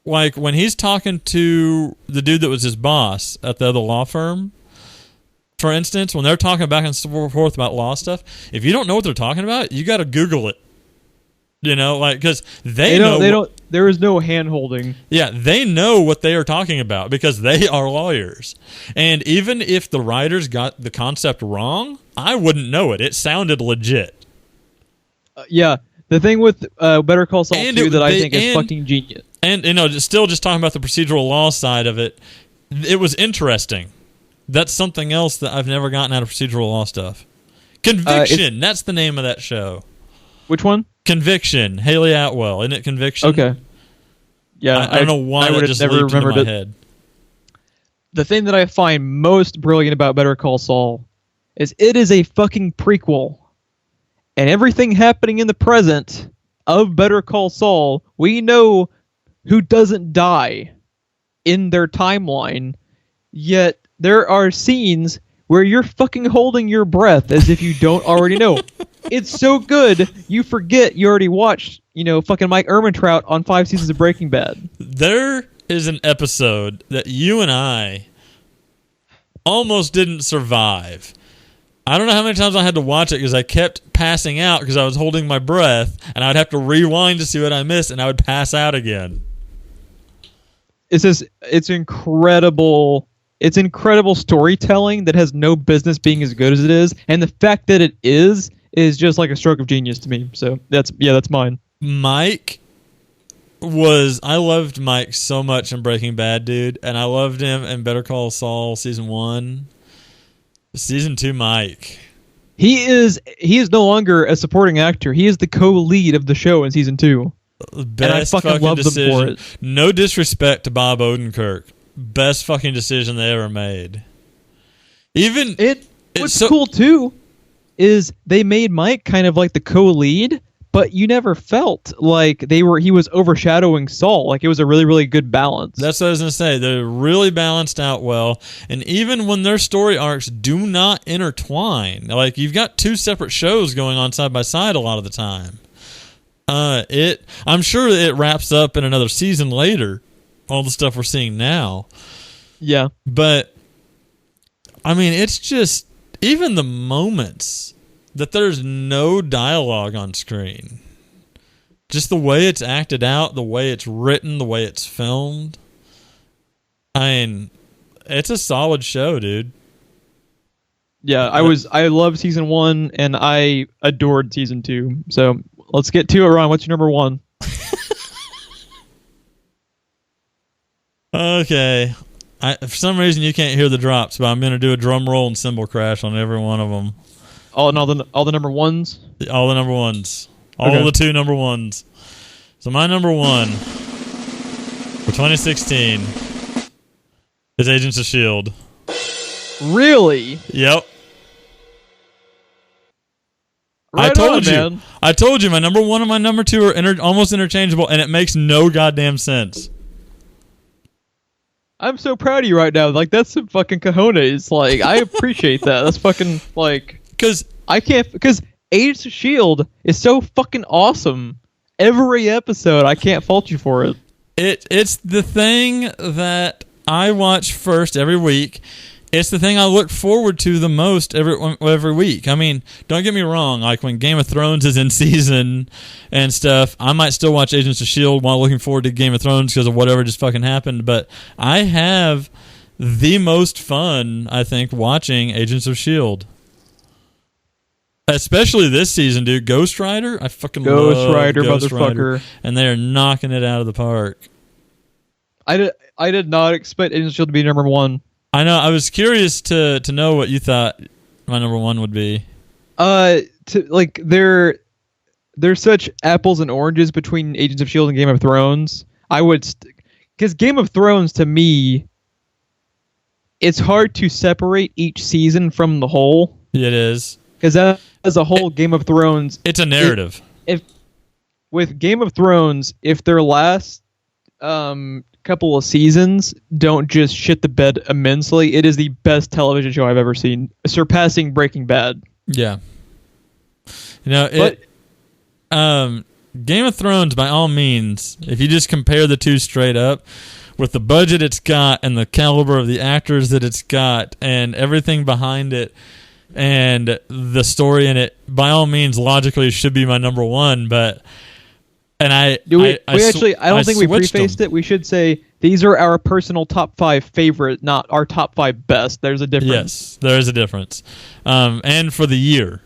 like when he's talking to the dude that was his boss at the other law firm, for instance, when they're talking back and forth about law stuff, if you don't know what they're talking about, you got to Google it. You know, like, because they know. There is no hand holding. Yeah, they know what they are talking about because they are lawyers. And even if the writers got the concept wrong, I wouldn't know it. It sounded legit. Yeah, the thing with Better Call Saul 2 that I think is fucking genius. And, you know, still just talking about the procedural law side of it, it was interesting. That's something else that I've never gotten out of procedural law stuff. Conviction, that's the name of that show. Which one? Conviction. Haley Atwell. Isn't it Conviction? Okay. Yeah, I don't know why that just leaped into my head. The thing that I find most brilliant about Better Call Saul is it is a fucking prequel. And everything happening in the present of Better Call Saul, we know who doesn't die in their timeline, yet there are scenes where you're fucking holding your breath as if you don't already know. It's so good, you forget you already watched, fucking Mike Ehrmantraut on 5 seasons of Breaking Bad. There is an episode that you and I almost didn't survive. I don't know how many times I had to watch it because I kept passing out because I was holding my breath, and I'd have to rewind to see what I missed, and I would pass out again. It's incredible. It's incredible storytelling that has no business being as good as it is, and the fact that it is just like a stroke of genius to me. So that's mine. I loved Mike so much in Breaking Bad, dude, and I loved him in Better Call Saul season 1. Season 2, Mike. He is no longer a supporting actor. He is the co-lead of the show in season 2. And I fucking love them for it. No disrespect to Bob Odenkirk. Best fucking decision they ever made. What's cool too is they made Mike kind of like the co-lead, but you never felt like he was overshadowing Saul. Like, it was a really, really good balance. That's what I was going to say. They're really balanced out well. And even when their story arcs do not intertwine, like, you've got two separate shows going on side by side a lot of the time. I'm sure it wraps up in another season later, all the stuff we're seeing now. Yeah. But, I mean, it's just, even the moments that there's no dialogue on screen, just the way it's acted out, the way it's written, the way it's filmed. I mean, it's a solid show, dude. Yeah, I loved season 1 and I adored season 2. So let's get to it, Ron. What's your number 1? Okay. For some reason you can't hear the drops, but I'm going to do a drum roll and cymbal crash on every one of them. All the number ones? All the number ones. All the 2 number ones. So my number 1 for 2016 is Agents of S.H.I.E.L.D. Really? Yep. Right I told you my number 1 and my number 2 are almost interchangeable, and it makes no goddamn sense. I'm so proud of you right now. Like, that's some fucking cojones. Like, I appreciate that. That's fucking, like... Because Agents of S.H.I.E.L.D. is so fucking awesome. Every episode, I can't fault you for it. It's the thing that I watch first every week. It's the thing I look forward to the most every week. I mean, don't get me wrong. Like, when Game of Thrones is in season and stuff, I might still watch Agents of S.H.I.E.L.D. while looking forward to Game of Thrones because of whatever just fucking happened. But I have the most fun, I think, watching Agents of S.H.I.E.L.D. Especially this season, dude. Ghost Rider, I fucking love Ghost Rider, motherfucker. And they are knocking it out of the park. I did not expect Agents of S.H.I.E.L.D. to be number 1. I know. I was curious to know what you thought my number 1 would be. There's such apples and oranges between Agents of S.H.I.E.L.D. and Game of Thrones. Because Game of Thrones, to me, it's hard to separate each season from the whole. It is. Because as a whole, Game of Thrones... It's a narrative. With Game of Thrones, if their last couple of seasons don't just shit the bed immensely, it is the best television show I've ever seen, surpassing Breaking Bad. Yeah. You know, Game of Thrones, by all means, if you just compare the two straight up, with the budget it's got and the caliber of the actors that it's got and everything behind it, and the story in it, by all means, logically should be my number 1. But I don't think we prefaced it. We should say these are our personal top 5 favorite, not our top 5 best. There's a difference. Yes, there is a difference. And for the year,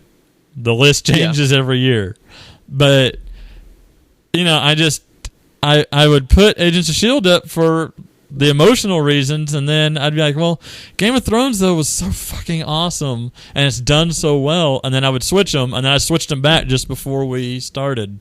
the list changes every year. But you know, I would put Agents of S.H.I.E.L.D. up for the emotional reasons, and then I'd be like, well, Game of Thrones, though, was so fucking awesome, and it's done so well, and then I would switch them, and then I switched them back just before we started.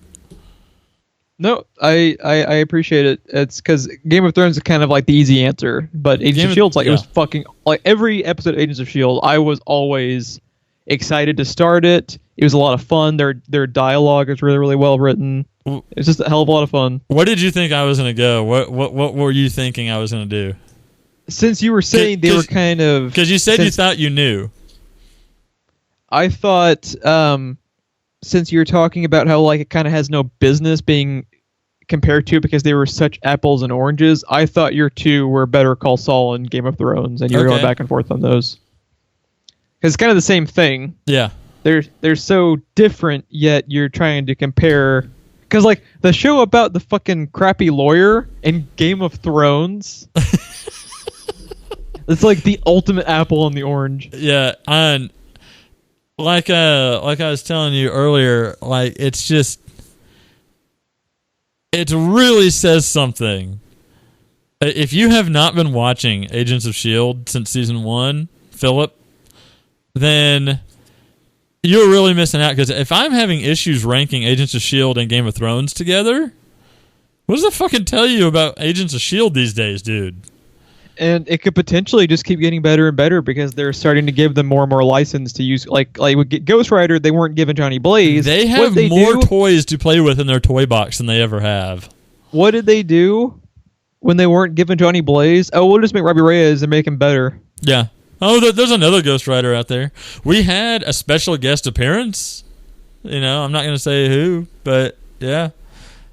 No, I appreciate it. It's because Game of Thrones is kind of like the easy answer, but Agents of S.H.I.E.L.D. It was fucking... Like, every episode of Agents of S.H.I.E.L.D., I was always excited to start it. It was a lot of fun. Their dialogue is really, really well written. It's just a hell of a lot of fun. What did you think I was going to go? What were you thinking I was going to do? Since you were saying they were kind of... Because you said you thought you knew. I thought, since you were talking about how like it kind of has no business being compared to because they were such apples and oranges, I thought your 2 were Better Call Saul and Game of Thrones, and you were going back and forth on those. Because it's kind of the same thing. Yeah. They're so different, yet you're trying to compare... Because, like, the show about the fucking crappy lawyer in Game of Thrones, it's like the ultimate apple on the orange. Yeah, and like I was telling you earlier, like, it's just... It really says something. If you have not been watching Agents of S.H.I.E.L.D. since season 1, Philip, then... You're really missing out, because if I'm having issues ranking Agents of S.H.I.E.L.D. and Game of Thrones together, what does that fucking tell you about Agents of S.H.I.E.L.D. these days, dude? And it could potentially just keep getting better and better because they're starting to give them more and more license to use. Like with Ghost Rider, they weren't given Johnny Blaze. They have more toys to play with in their toy box than they ever have. What did they do when they weren't given Johnny Blaze? Oh, we'll just make Robbie Reyes and make him better. Yeah. Oh, there's another Ghost Rider out there. We had a special guest appearance. I'm not going to say who, but yeah.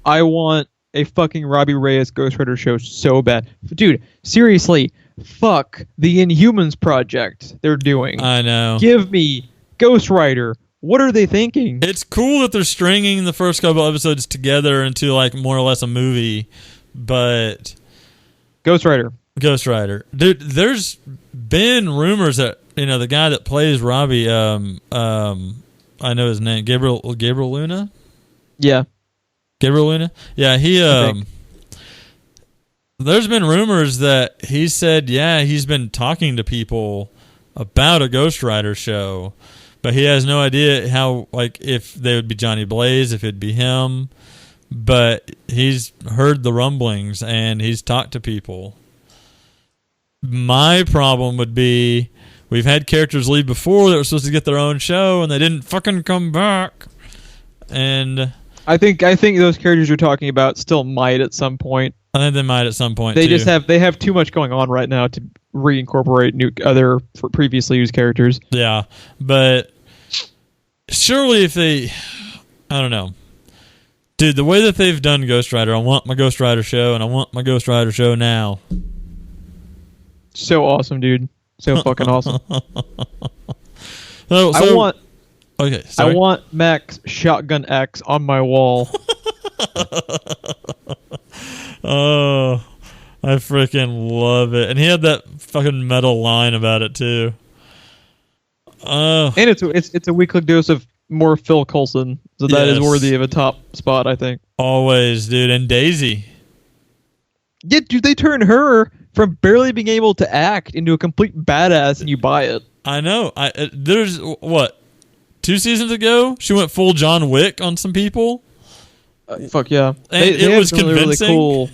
I want a fucking Robbie Reyes Ghost Rider show so bad. Dude, seriously, fuck the Inhumans project they're doing. I know. Give me Ghost Rider. What are they thinking? It's cool that they're stringing the first couple episodes together into like more or less a movie, but Ghost Rider. Dude, there's been rumors that, the guy that plays Robbie, I know his name, Gabriel Luna? Yeah. Gabriel Luna? Yeah, there's been rumors that he said, he's been talking to people about a Ghost Rider show, but he has no idea how, if they would be Johnny Blaze, if it'd be him, but he's heard the rumblings and he's talked to people. My problem would be, we've had characters leave before that were supposed to get their own show and they didn't fucking come back. And I think those characters you're talking about still might at some point. I think they might at some point. They have too much going on right now to reincorporate other previously used characters. Yeah, but surely if they, I don't know, dude, the way that they've done Ghost Rider, I want my Ghost Rider show, and I want my Ghost Rider show now. So awesome, dude. So fucking awesome. So, I want. Okay, sorry. I want Max Shotgun X on my wall. Oh, I freaking love it. And he had that fucking metal line about it too. And it's a weekly dose of more Phil Coulson, so that is worthy of a top spot, I think. Always, dude. And Daisy. Yeah, dude, they turn her from barely being able to act into a complete badass, and you buy it. I know. There's what? 2 seasons ago, she went full John Wick on some people. Fuck yeah! And it was convincing. Really cool.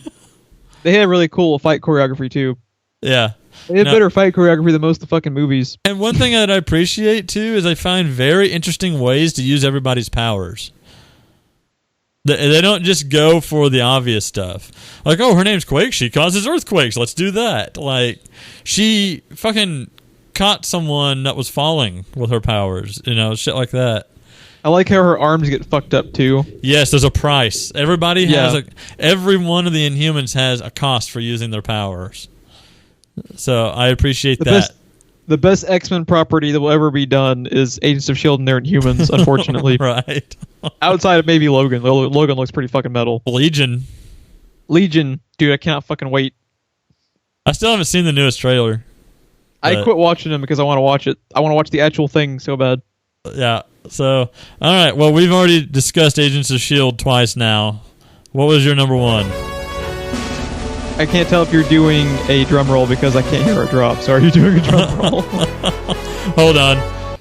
They had really cool fight choreography too. Yeah, they had better fight choreography than most of the fucking movies. And one thing that I appreciate too is I find very interesting ways to use everybody's powers. They don't just go for the obvious stuff. Like, oh, her name's Quake. She causes earthquakes. Let's do that. Like, she fucking caught someone that was falling with her powers. Shit like that. I like how her arms get fucked up too. Yes, there's a price. Everybody has every one of the Inhumans has a cost for using their powers. So I appreciate that. The best X-Men property that will ever be done is Agents of S.H.I.E.L.D. and their Inhumans, unfortunately. Right. Outside of maybe Logan. Logan looks pretty fucking metal. Legion, dude, I cannot fucking wait. I still haven't seen the newest trailer. I quit watching them because I want to watch it. I want to watch the actual thing so bad. Yeah. So, all right. Well, we've already discussed Agents of S.H.I.E.L.D. twice now. What was your number one? I can't tell if you're doing a drum roll because I can't hear a drop. So are you doing a drum roll? Hold on.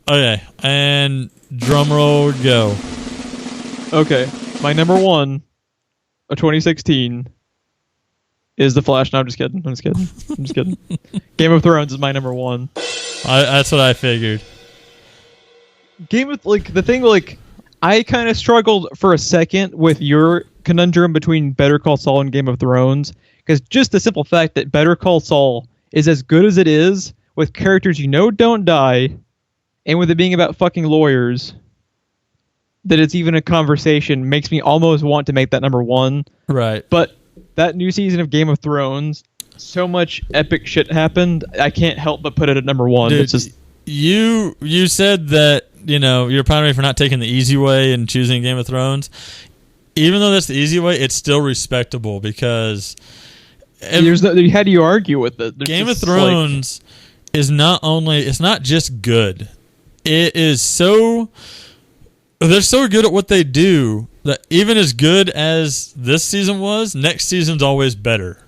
Okay. And drum roll, go. Okay. My number one of 2016 is The Flash. No, I'm just kidding. Game of Thrones is my number one. That's what I figured. I kind of struggled for a second with your conundrum between Better Call Saul and Game of Thrones, because just the simple fact that Better Call Saul is as good as it is, with characters don't die, and with it being about fucking lawyers, that it's even a conversation makes me almost want to make that number one. Right. But that new season of Game of Thrones, so much epic shit happened, I can't help but put it at number one. Dude, it's just you said that, you're primary for not taking the easy way and choosing Game of Thrones. Even though that's the easy way, it's still respectable because how do you argue with it? Game of Thrones is it's not just good. It is they're so good at what they do that even as good as this season was, next season's always better.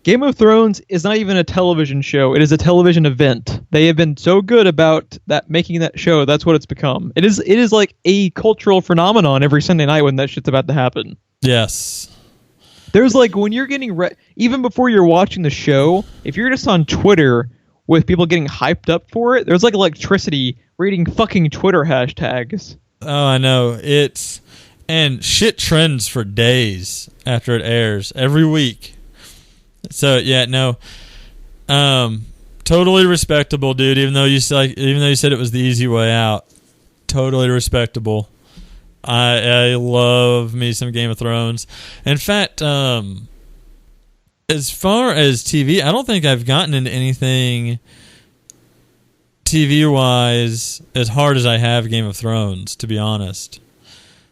Game of Thrones is not even a television show. It is a television event. They have been so good about that, making that show. That's what it's become. It is like a cultural phenomenon every Sunday night when that shit's about to happen. Yes. There's like when you're getting even before you're watching the show, if you're just on Twitter with people getting hyped up for it, there's like electricity reading fucking Twitter hashtags. Oh, I know. And shit trends for days after it airs every week. So yeah, no. Totally respectable, dude, even though you said it was the easy way out. Totally respectable. I love me some Game of Thrones. In fact, as far as TV, I don't think I've gotten into anything TV-wise as hard as I have Game of Thrones, to be honest.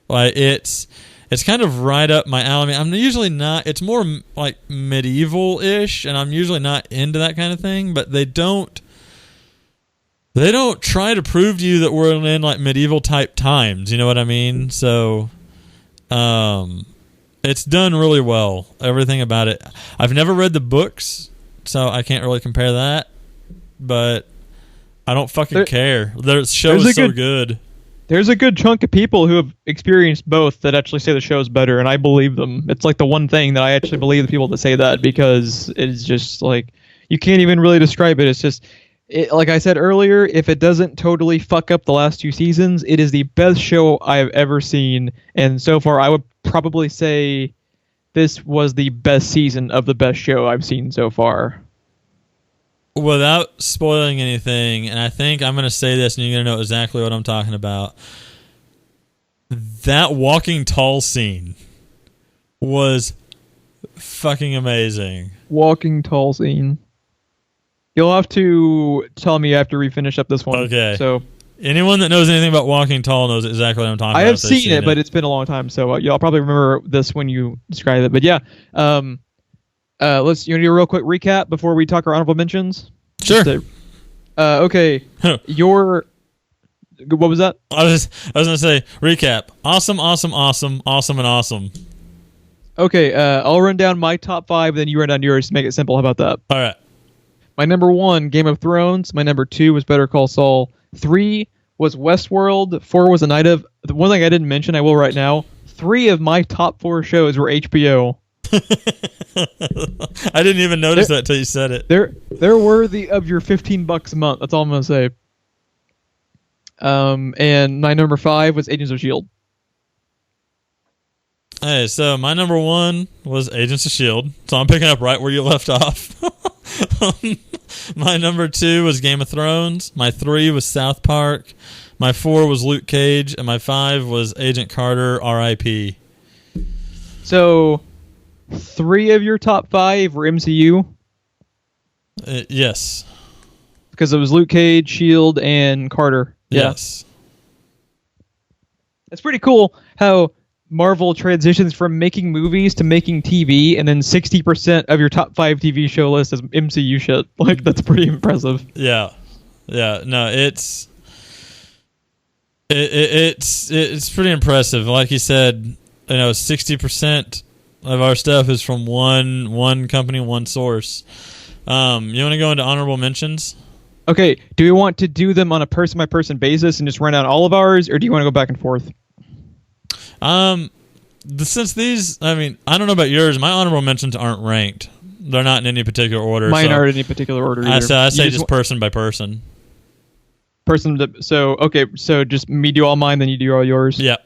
Like, it's kind of right up my alley. I'm usually not... It's more like medieval-ish, and I'm usually not into that kind of thing, but they don't try to prove to you that we're in like medieval type times, you know what I mean? So it's done really well, everything about it. I've never read the books, so I can't really compare that, but I don't fucking care. The show is so good. There's a good chunk of people who have experienced both that actually say the show's better, and I believe them. It's like the one thing that I actually believe the people that say that, because it's just like, you can't even really describe it. It's just... like I said earlier, if it doesn't totally fuck up the last 2 seasons, it is the best show I've ever seen. And so far, I would probably say this was the best season of the best show I've seen so far. Without spoiling anything, and I think I'm going to say this and you're going to know exactly what I'm talking about. That walking tall scene was fucking amazing. Walking tall scene. You'll have to tell me after we finish up this one. Okay. So anyone that knows anything about Walking Tall knows exactly what I'm talking about. I have seen it, but it's been a long time, so y'all probably remember this when you describe it. But yeah, you want to do a real quick recap before we talk our honorable mentions? Sure. Okay. What was that? I was gonna say recap. Awesome, and awesome. Okay. I'll run down my top 5, then you run down yours to make it simple. How about that? All right. My number 1, Game of Thrones. My number 2 was Better Call Saul. 3 was Westworld. 4 was A Night of... The one thing I didn't mention, I will right now. 3 of my top 4 shows were HBO. I didn't even notice that till you said it. They're worthy of your $15 a month. That's all I'm going to say. And my number 5 was Agents of S.H.I.E.L.D. Hey, so my number 1 was Agents of S.H.I.E.L.D. So I'm picking up right where you left off. My number 2 was Game of Thrones. My 3 was South Park. My 4 was Luke Cage. And my 5 was Agent Carter, R.I.P. So 3 of your top 5 were MCU? Yes. Because it was Luke Cage, S.H.I.E.L.D., and Carter. Yeah. Yes. It's pretty cool how Marvel transitions from making movies to making TV, and then 60% of your top 5 TV show list is MCU shit. Like, that's pretty impressive. Yeah. No, it's pretty impressive. Like you said, 60% of our stuff is from one company, one source. You want to go into honorable mentions? Okay. Do we want to do them on a person-by-person basis and just run out all of ours, or do you want to go back and forth? Since these, I don't know about yours, my honorable mentions aren't ranked. They're not in any particular order. Mine aren't in any particular order either. I say just person by person. So just me do all mine, then you do all yours? Yeah.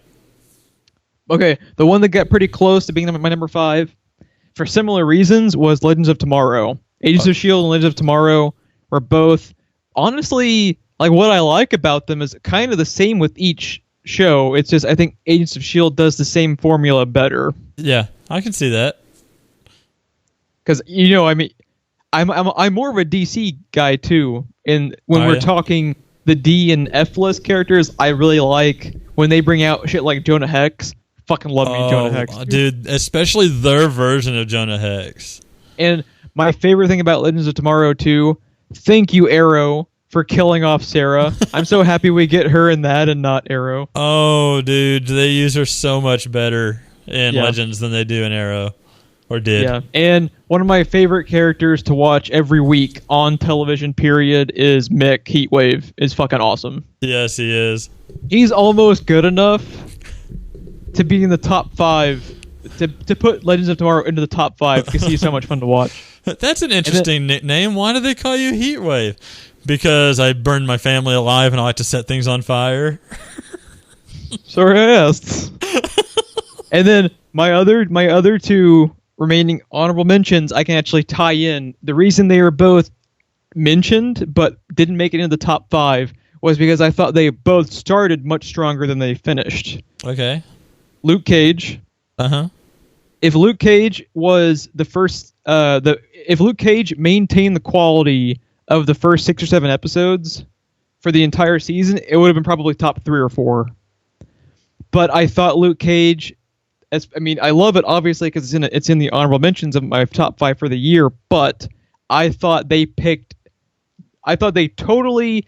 Okay, the one that got pretty close to being my number 5, for similar reasons, was Legends of Tomorrow. Agents of S.H.I.E.L.D. and Legends of Tomorrow were both, honestly, like, what I like about them is kind of the same with each show. It's just I think Agents of S.H.I.E.L.D. does the same formula better. Yeah, I can see that. Because I'm more of a DC guy too. And when we're talking the D and F list characters, I really like when they bring out shit like Jonah Hex. Fucking love me Jonah Hex, dude. Especially their version of Jonah Hex. And my favorite thing about Legends of Tomorrow too. Thank you, Arrow, for killing off Sarah. I'm so happy we get her in that and not Arrow. Oh, dude, they use her so much better in Legends than they do in Arrow. Or did. Yeah, and one of my favorite characters to watch every week on television, period, is Mick Heatwave. Is fucking awesome. Yes, he is. He's almost good enough to be in the top 5 to put Legends of Tomorrow into the top 5 because he's so much fun to watch. That's an interesting nickname. Why do they call you Heatwave? Because I burned my family alive and I like to set things on fire. Sorry I asked. And then my other two remaining honorable mentions, I can actually tie in. The reason they were both mentioned but didn't make it into the top 5 was because I thought they both started much stronger than they finished. Okay. Luke Cage. Uh-huh. If Luke Cage was the first, if Luke Cage maintained the quality of the first 6 or 7 episodes for the entire season, it would have been probably top 3 or 4. But I thought Luke Cage, I love it obviously because it's in the honorable mentions of my top 5 for the year. But I thought they totally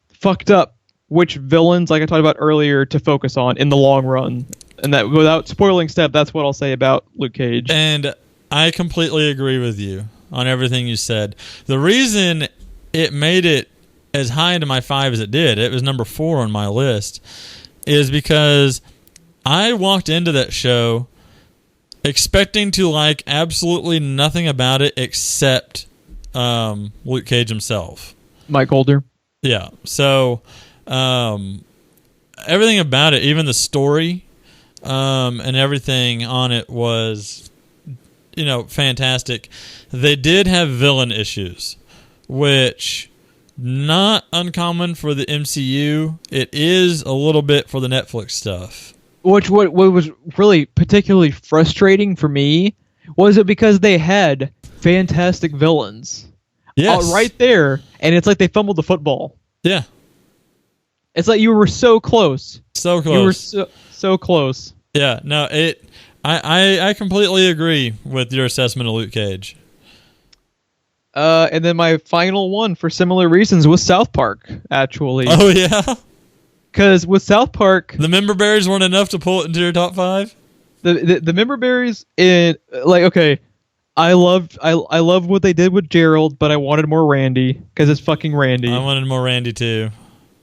fucked up which villains, like I talked about earlier, to focus on in the long run. And that, without spoiling stuff, that's what I'll say about Luke Cage. And I completely agree with you on everything you said. The reason it made it as high into my 5 as it did, it was number 4 on my list, is because I walked into that show expecting to like absolutely nothing about it except Luke Cage himself. Mike Holder. Yeah. So everything about it, even the story, and everything on it was, fantastic. They did have villain issues, which not uncommon for the MCU. It is a little bit for the Netflix stuff. What was really particularly frustrating for me was it because they had fantastic villains. Yes. Right there, and it's like they fumbled the football. Yeah. It's like you were so close. So close. You were so close. Yeah, no, I completely agree with your assessment of Luke Cage. And then my final one, for similar reasons, was South Park, actually. Oh, yeah? Because with South Park... The member berries weren't enough to pull it into your top 5? The member berries, okay, I loved what they did with Gerald, but I wanted more Randy, because it's fucking Randy. I wanted more Randy, too.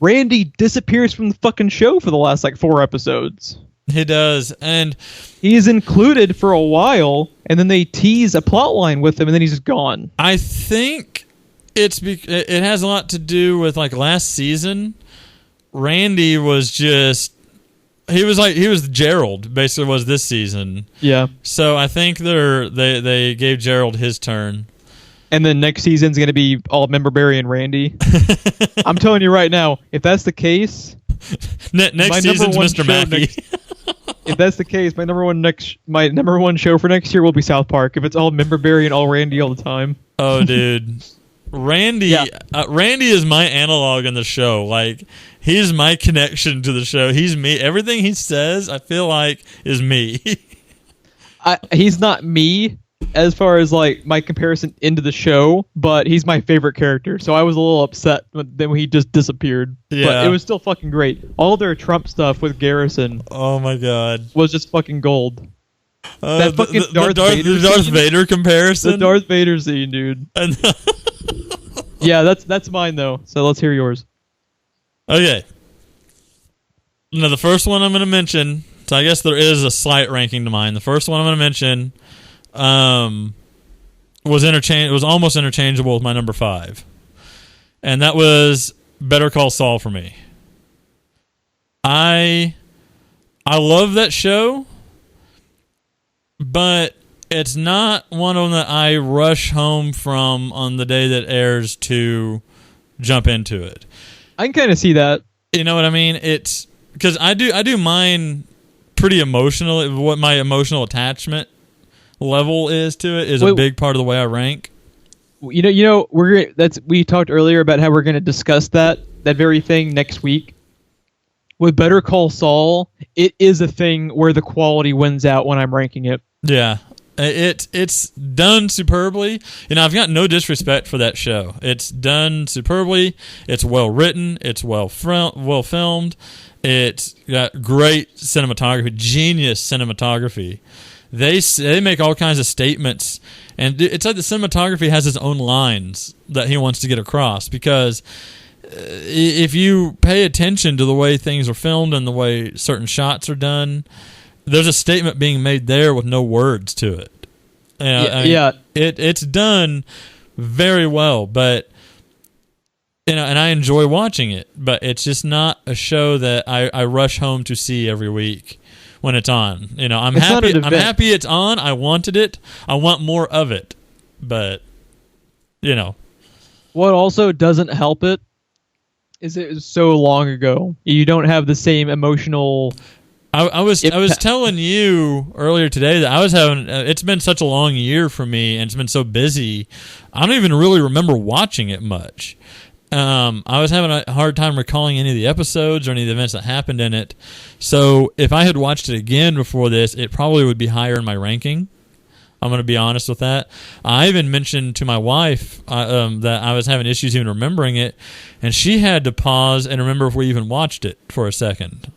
Randy disappears from the fucking show for the last, 4 episodes. He does, and he's included for a while, and then they tease a plot line with him, and then he's just gone. I think it has a lot to do with last season. Randy was just he was Gerald basically was this season. Yeah. So I think they gave Gerald his turn. And then next season's going to be all Member Berry and Randy. I'm telling you right now, if that's the case, next season's Mr. Mackey. If that's the case, my number one show for next year will be South Park. If it's all Member Berry and all Randy all the time. Oh, dude, Randy, yeah. Randy is my analog in the show. He's my connection to the show. He's me. Everything he says, I feel like, is me. He's not me as far as my comparison into the show, but he's my favorite character. So I was a little upset when he just disappeared. Yeah. But it was still fucking great. All their Trump stuff with Garrison. Oh my god. Was just fucking gold. That fucking the Darth Vader comparison. The Darth Vader scene, dude. Yeah, that's mine though. So let's hear yours. Okay. Now the first one I'm going to mention. So I guess there is a slight ranking to mine. The first one I'm going to mention was almost interchangeable with my number 5, and that was Better Call Saul for me. I love that show, but it's not one of them that I rush home from on the day that airs to jump into it. I can kind of see that. You know what I mean? It's because I do mine pretty emotional. What my emotional attachment level is to it is a big part of the way I rank. We talked earlier about how we're going to discuss that very thing next week. With Better Call Saul, it is a thing where the quality wins out when I'm ranking it. Yeah. It's done superbly. I've got no disrespect for that show. It's done superbly. It's well written. It's well filmed. It's got great cinematography, genius cinematography. They make all kinds of statements, and it's like the cinematography has its own lines that he wants to get across, because if you pay attention to the way things are filmed and the way certain shots are done, there's a statement being made there with no words to it. It's done very well, but and I enjoy watching it, but it's just not a show that I rush home to see every week when it's on. I'm happy it's on. I wanted it. I want more of it, but what also doesn't help it is it was so long ago. You don't have the same emotional. I was telling you earlier today that I was having. It's been such a long year for me, and it's been so busy. I don't even really remember watching it much. I was having a hard time recalling any of the episodes or any of the events that happened in it. So if I had watched it again before this, it probably would be higher in my ranking. I'm going to be honest with that. I even mentioned to my wife that I was having issues even remembering it, and she had to pause and remember if we even watched it for a second.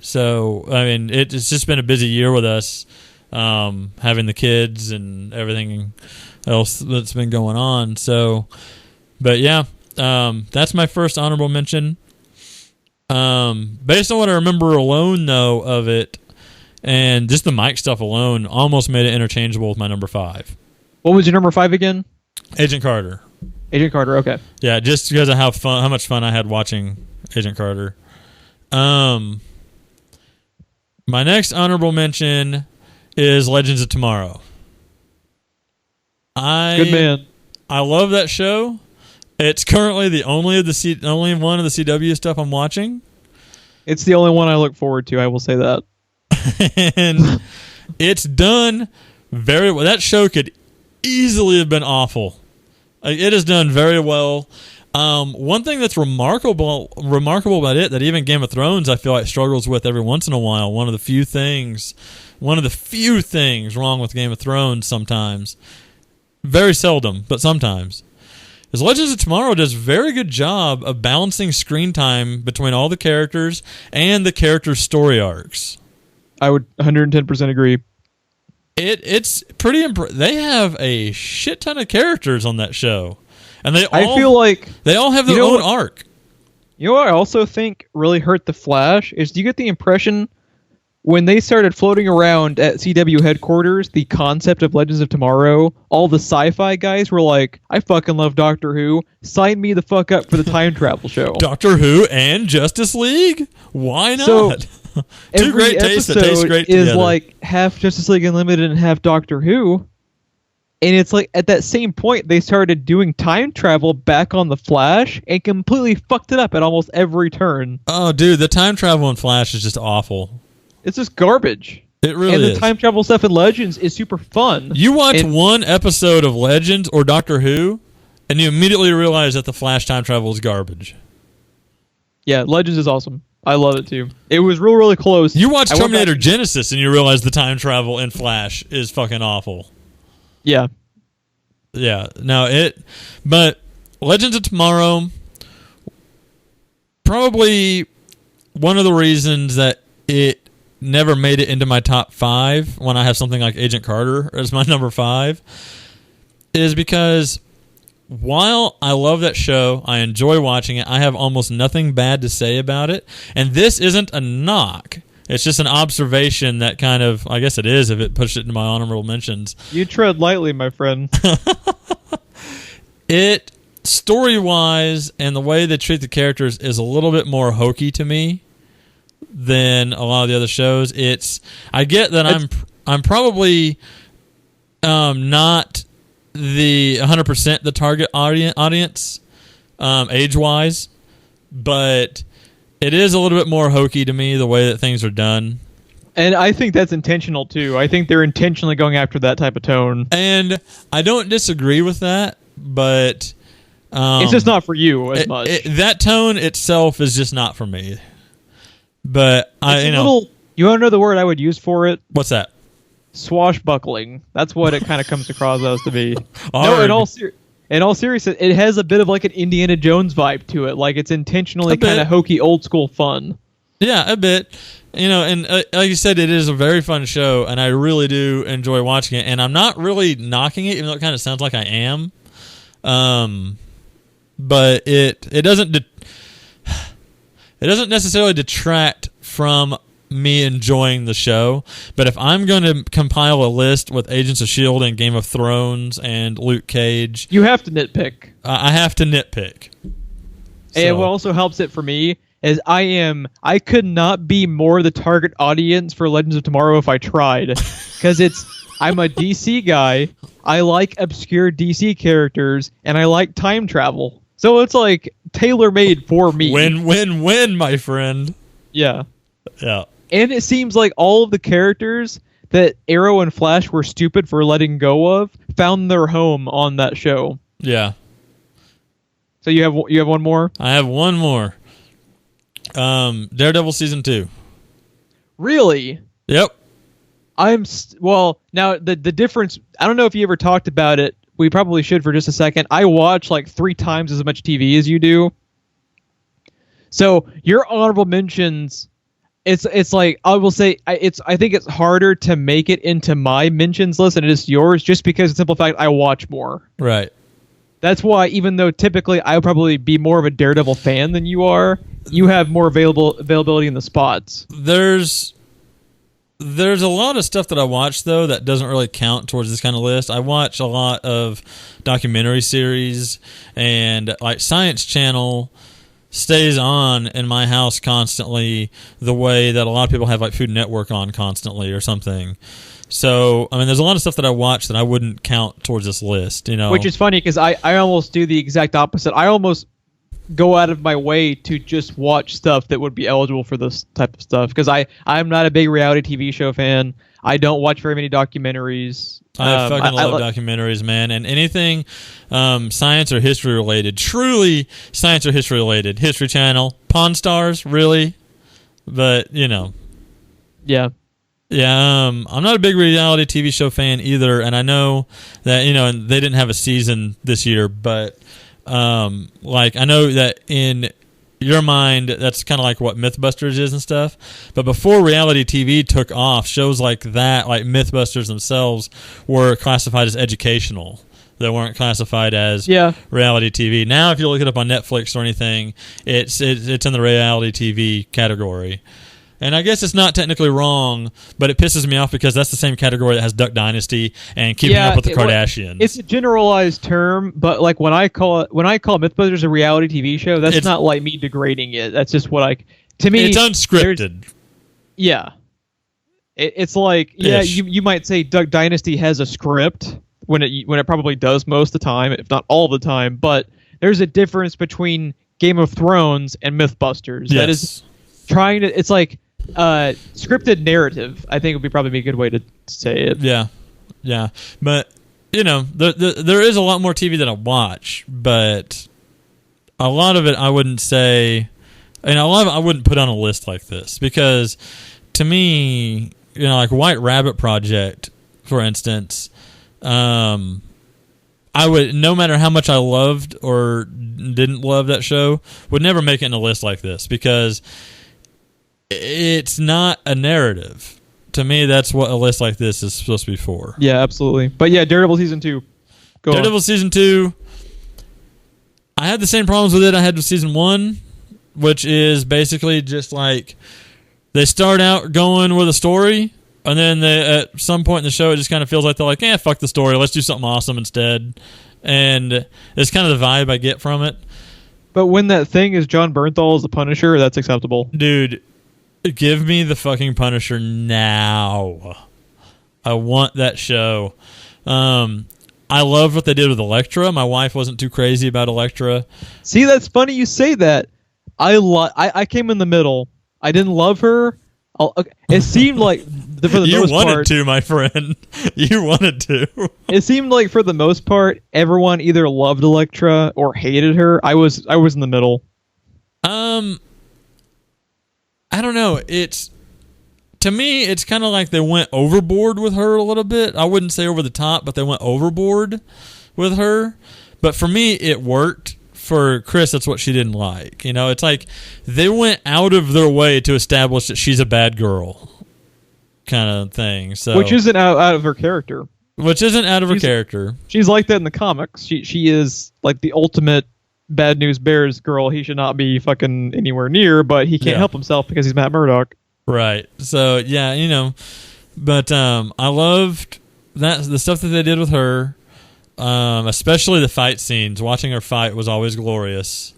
So, I mean, it's just been a busy year with us, having the kids and everything else that's been going on. So, but yeah, that's my first honorable mention. Based on what I remember alone, though, of it, and just the Mike stuff alone, almost made it interchangeable with my number 5. What was your number 5 again? Agent Carter. Agent Carter, okay. Yeah, just because of how much fun I had watching Agent Carter. My next honorable mention is Legends of Tomorrow. Good man. I love that show. It's currently the only one of the CW stuff I'm watching. It's the only one I look forward to, I will say that. And it's done very well. That show could easily have been awful. It is done very well. One thing that's remarkable about it that even Game of Thrones I feel like struggles with every once in a while. One of the few things wrong with Game of Thrones sometimes, very seldom, but sometimes, is Legends of Tomorrow does a very good job of balancing screen time between all the characters and the characters' story arcs. I would 110% agree. It's pretty they have a shit ton of characters on that show. And I feel like they all have their own arc. You know what I also think really hurt The Flash is, do you get the impression when they started floating around at CW headquarters, the concept of Legends of Tomorrow, all the sci-fi guys were like, I fucking love Doctor Who. Sign me the fuck up for the time travel show. Doctor Who and Justice League? Why not? So, Two great tastes that taste great together. Is like half Justice League Unlimited and half Doctor Who. And it's like at that same point they started doing time travel back on the Flash and completely fucked it up at almost every turn. Oh, dude, the time travel in Flash is just awful. It's just garbage. It really is. And the time travel stuff in Legends is super fun. You watch one episode of Legends or Doctor Who, and you immediately realize that the Flash time travel is garbage. Yeah, Legends is awesome. I love it too. It was really close. You watch Terminator Genesis and you realize the time travel in Flash is fucking awful. Yeah. Yeah. But Legends of Tomorrow, probably one of the reasons that it never made it into my top 5 when I have something like Agent Carter as my number 5 is because while I love that show, I enjoy watching it, I have almost nothing bad to say about it. And this isn't a knock. It's just an observation that kind of, I guess it is if it pushed it into my honorable mentions. You tread lightly, my friend. It, story-wise, and the way they treat the characters is a little bit more hokey to me than a lot of the other shows. I get that I'm probably not the 100% the target audience age-wise, but it is a little bit more hokey to me the way that things are done. And I think that's intentional too. I think they're intentionally going after that type of tone. And I don't disagree with that, but it's just not for you as much. That tone itself is just not for me. But you want to know the word I would use for it? What's that? Swashbuckling. That's what it kind of comes across as to be. In all seriousness, it has a bit of like an Indiana Jones vibe to it. Like it's intentionally kind of hokey, old school fun. Yeah, a bit. And like you said, it is a very fun show, and I really do enjoy watching it. And I'm not really knocking it, even though it kind of sounds like I am. But it doesn't necessarily detract from me enjoying the show. But if I'm going to compile a list with Agents of S.H.I.E.L.D. and Game of Thrones and Luke Cage, you have to nitpick. I have to nitpick. And what also helps it for me is I could not be more the target audience for Legends of Tomorrow if I tried. Because I'm a DC guy, I like obscure DC characters, and I like time travel. So it's like tailor-made for me. Win, my friend. Yeah. Yeah. And it seems like all of the characters that Arrow and Flash were stupid for letting go of found their home on that show. Yeah. So you have one more? I have one more. Daredevil season 2. Really? Yep. Now the difference, I don't know if you ever talked about it. We probably should for just a second. I watch like 3 times as much TV as you do. So your honorable mentions, it's like, I will say, I think it's harder to make it into my mentions list than it is yours, just because of the simple fact I watch more. Right. That's why, even though typically I would probably be more of a Daredevil fan than you are, you have more availability in the spots. There's a lot of stuff that I watch, though, that doesn't really count towards this kind of list. I watch a lot of documentary series, and like Science Channel stays on in my house constantly the way that a lot of people have like Food Network on constantly or something. So, I mean, there's a lot of stuff that I watch that I wouldn't count towards this list, you know. Which is funny, because I almost do the exact opposite. I almost go out of my way to just watch stuff that would be eligible for this type of stuff, because I'm not a big reality TV show fan. I don't watch very many documentaries. I fucking love documentaries, man, and anything science or history related. Truly science or history related. History Channel, Pawn Stars, really, but you know, yeah. Yeah, I'm not a big reality TV show fan either, and I know that, you know, and they didn't have a season this year, but like, I know that in your mind, that's kind of like what Mythbusters is and stuff. But before reality TV took off, shows like that, like Mythbusters themselves, were classified as educational. They weren't classified as reality TV. Now, if you look it up on Netflix or anything, it's in the reality TV category. And I guess it's not technically wrong, but it pisses me off because that's the same category that has Duck Dynasty and Keeping Up with the Kardashians. It's a generalized term, but like when I call Mythbusters a reality TV show, that's not like me degrading it. That's just what to me, it's unscripted. Yeah. It's like, you might say Duck Dynasty has a script when it probably does most of the time, if not all the time, but there's a difference between Game of Thrones and Mythbusters. Yes. That is trying to, it's like scripted narrative, I think would be probably a good way to say it. Yeah. But, you know, there is a lot more TV that I watch, but a lot of it I wouldn't say, and a lot of it I wouldn't put on a list like this, because to me, you know, like White Rabbit Project, for instance, I would, no matter how much I loved or didn't love that show, would never make it in a list like this, because it's not a narrative. To me, that's what a list like this is supposed to be for. Yeah, absolutely. But yeah, Daredevil Season 2. Daredevil Season 2, I had the same problems with it I had with Season 1, which is basically just like they start out going with a story, and then at some point in the show, it just kind of feels like they're like, fuck the story, let's do something awesome instead. And it's kind of the vibe I get from it. But when that thing is John Bernthal as the Punisher, that's acceptable. Dude, give me the fucking Punisher now. I want that show. I love what they did with Elektra. My wife wasn't too crazy about Elektra. See, that's funny you say that. I came in the middle. I didn't love her. It seemed like, for the you most part... You wanted to, my friend. You wanted to. It seemed like, for the most part, everyone either loved Elektra or hated her. I was in the middle. I don't know. To me, it's kind of like they went overboard with her a little bit. I wouldn't say over the top, but they went overboard with her. But for me, it worked. For Chris, that's what she didn't like. You know, it's like they went out of their way to establish that she's a bad girl, kind of thing. So, which isn't out of her character. She's like that in the comics. She is like the ultimate Bad News Bears girl. He should not be fucking anywhere near, but he can't help himself because he's Matt Murdock. Right. So yeah, but I loved the stuff that they did with her, especially the fight scenes. Watching her fight was always glorious.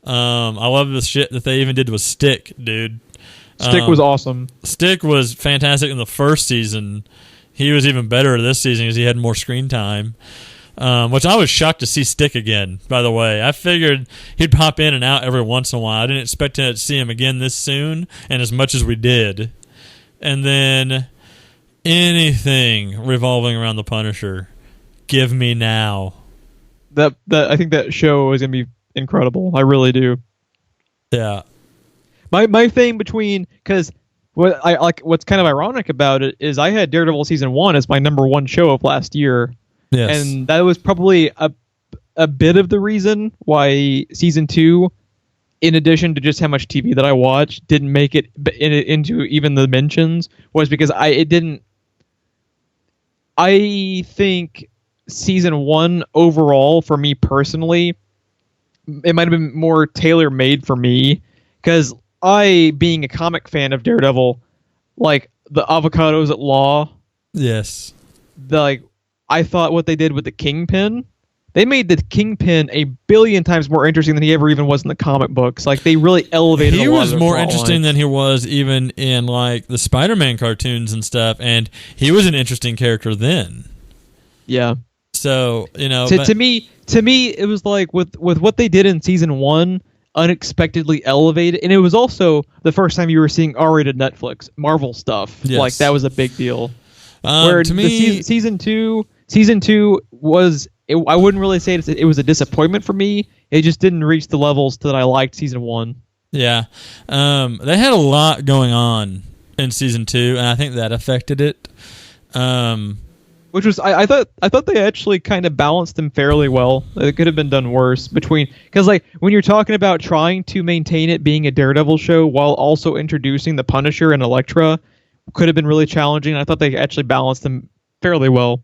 I love the shit that they even did with Stick, dude. Stick was awesome. Stick was fantastic in the first season. He was even better this season because he had more screen time. Which I was shocked to see Stick again, by the way. I figured he'd pop in and out every once in a while. I didn't expect to see him again this soon and as much as we did. And then anything revolving around the Punisher, give me now. That I think that show is going to be incredible. I really do. Yeah. My thing between, because what's kind of ironic about it is I had Daredevil season 1 as my number 1 show of last year. Yes. And that was probably a bit of the reason why season 2, in addition to just how much TV that I watched, didn't make it into even the mentions, was because I think season 1 overall, for me personally, it might have been more tailor-made for me, because I, being a comic fan of Daredevil, like the avocados at law, yes, I thought what they did with the Kingpin, they made the Kingpin a billion times more interesting than he ever even was in the comic books. Like, they really elevated. He was more interesting lines. than he was even in like the Spider-Man cartoons and stuff, and he was an interesting character then. Yeah. So to me, it was like with what they did in season 1, unexpectedly elevated, and it was also the first time you were seeing R-rated Netflix Marvel stuff. Yes. Like, that was a big deal. Where to me, season two was, I wouldn't really say it was a disappointment for me. It just didn't reach the levels that I liked season 1. Yeah, they had a lot going on in season 2, and I think that affected it. Which was, I thought they actually kind of balanced them fairly well. It could have been done worse because like when you're talking about trying to maintain it being a Daredevil show while also introducing the Punisher and Elektra, could have been really challenging. I thought they actually balanced them fairly well.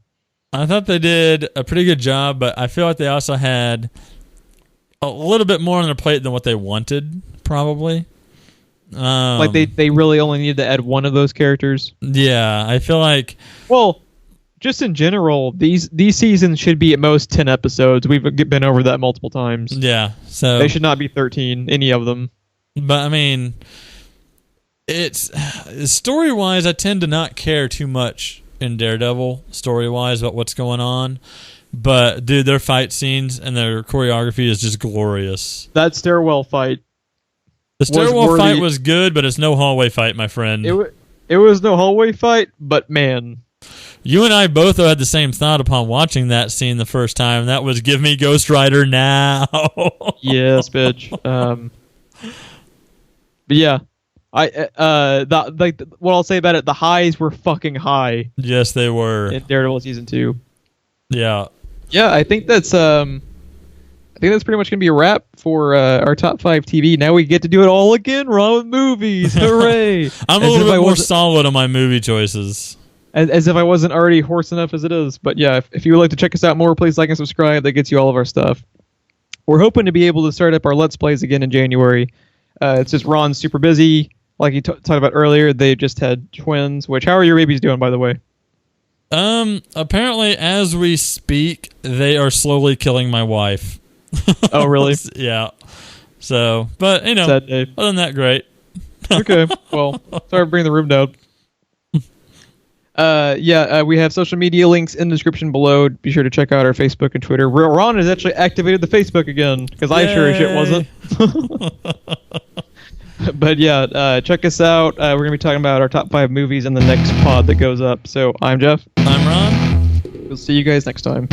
I thought they did a pretty good job, but I feel like they also had a little bit more on their plate than what they wanted, probably. Like they really only needed to add one of those characters. Yeah, I feel like... Well, just in general, these seasons should be at most 10 episodes. We've been over that multiple times. Yeah, so... They should not be 13, any of them. But, I mean... It's story-wise, I tend to not care too much in Daredevil, story-wise, about what's going on. But, dude, their fight scenes and their choreography is just glorious. That stairwell fight. The stairwell fight was good, but it's no hallway fight, my friend. It was no hallway fight, but man. You and I both had the same thought upon watching that scene the first time, and that was, give me Ghost Rider now. Yes, bitch. But yeah. What I'll say about it, the highs were fucking high. Yes, they were. In Daredevil season 2. Yeah. Yeah, I think that's pretty much gonna be a wrap for our top 5 TV. Now we get to do it all again, Ron, with movies. Hooray! I'm a little bit more solid on my movie choices. As if I wasn't already hoarse enough as it is. But yeah, if you would like to check us out more, please like and subscribe. That gets you all of our stuff. We're hoping to be able to start up our Let's Plays again in January. It's just Ron's super busy. Like you talked about earlier, they just had twins. Which, how are your babies doing, by the way? Apparently, as we speak, they are slowly killing my wife. Oh, really? Yeah. So, but Sad day. Other than that, great. Okay. Well, sorry for bringing the room down. We have social media links in the description below. Be sure to check out our Facebook and Twitter. Ron has actually activated the Facebook again because I sure as shit wasn't. But yeah, check us out. We're going to be talking about our top 5 movies in the next pod that goes up. So I'm Jeff. I'm Ron. We'll see you guys next time.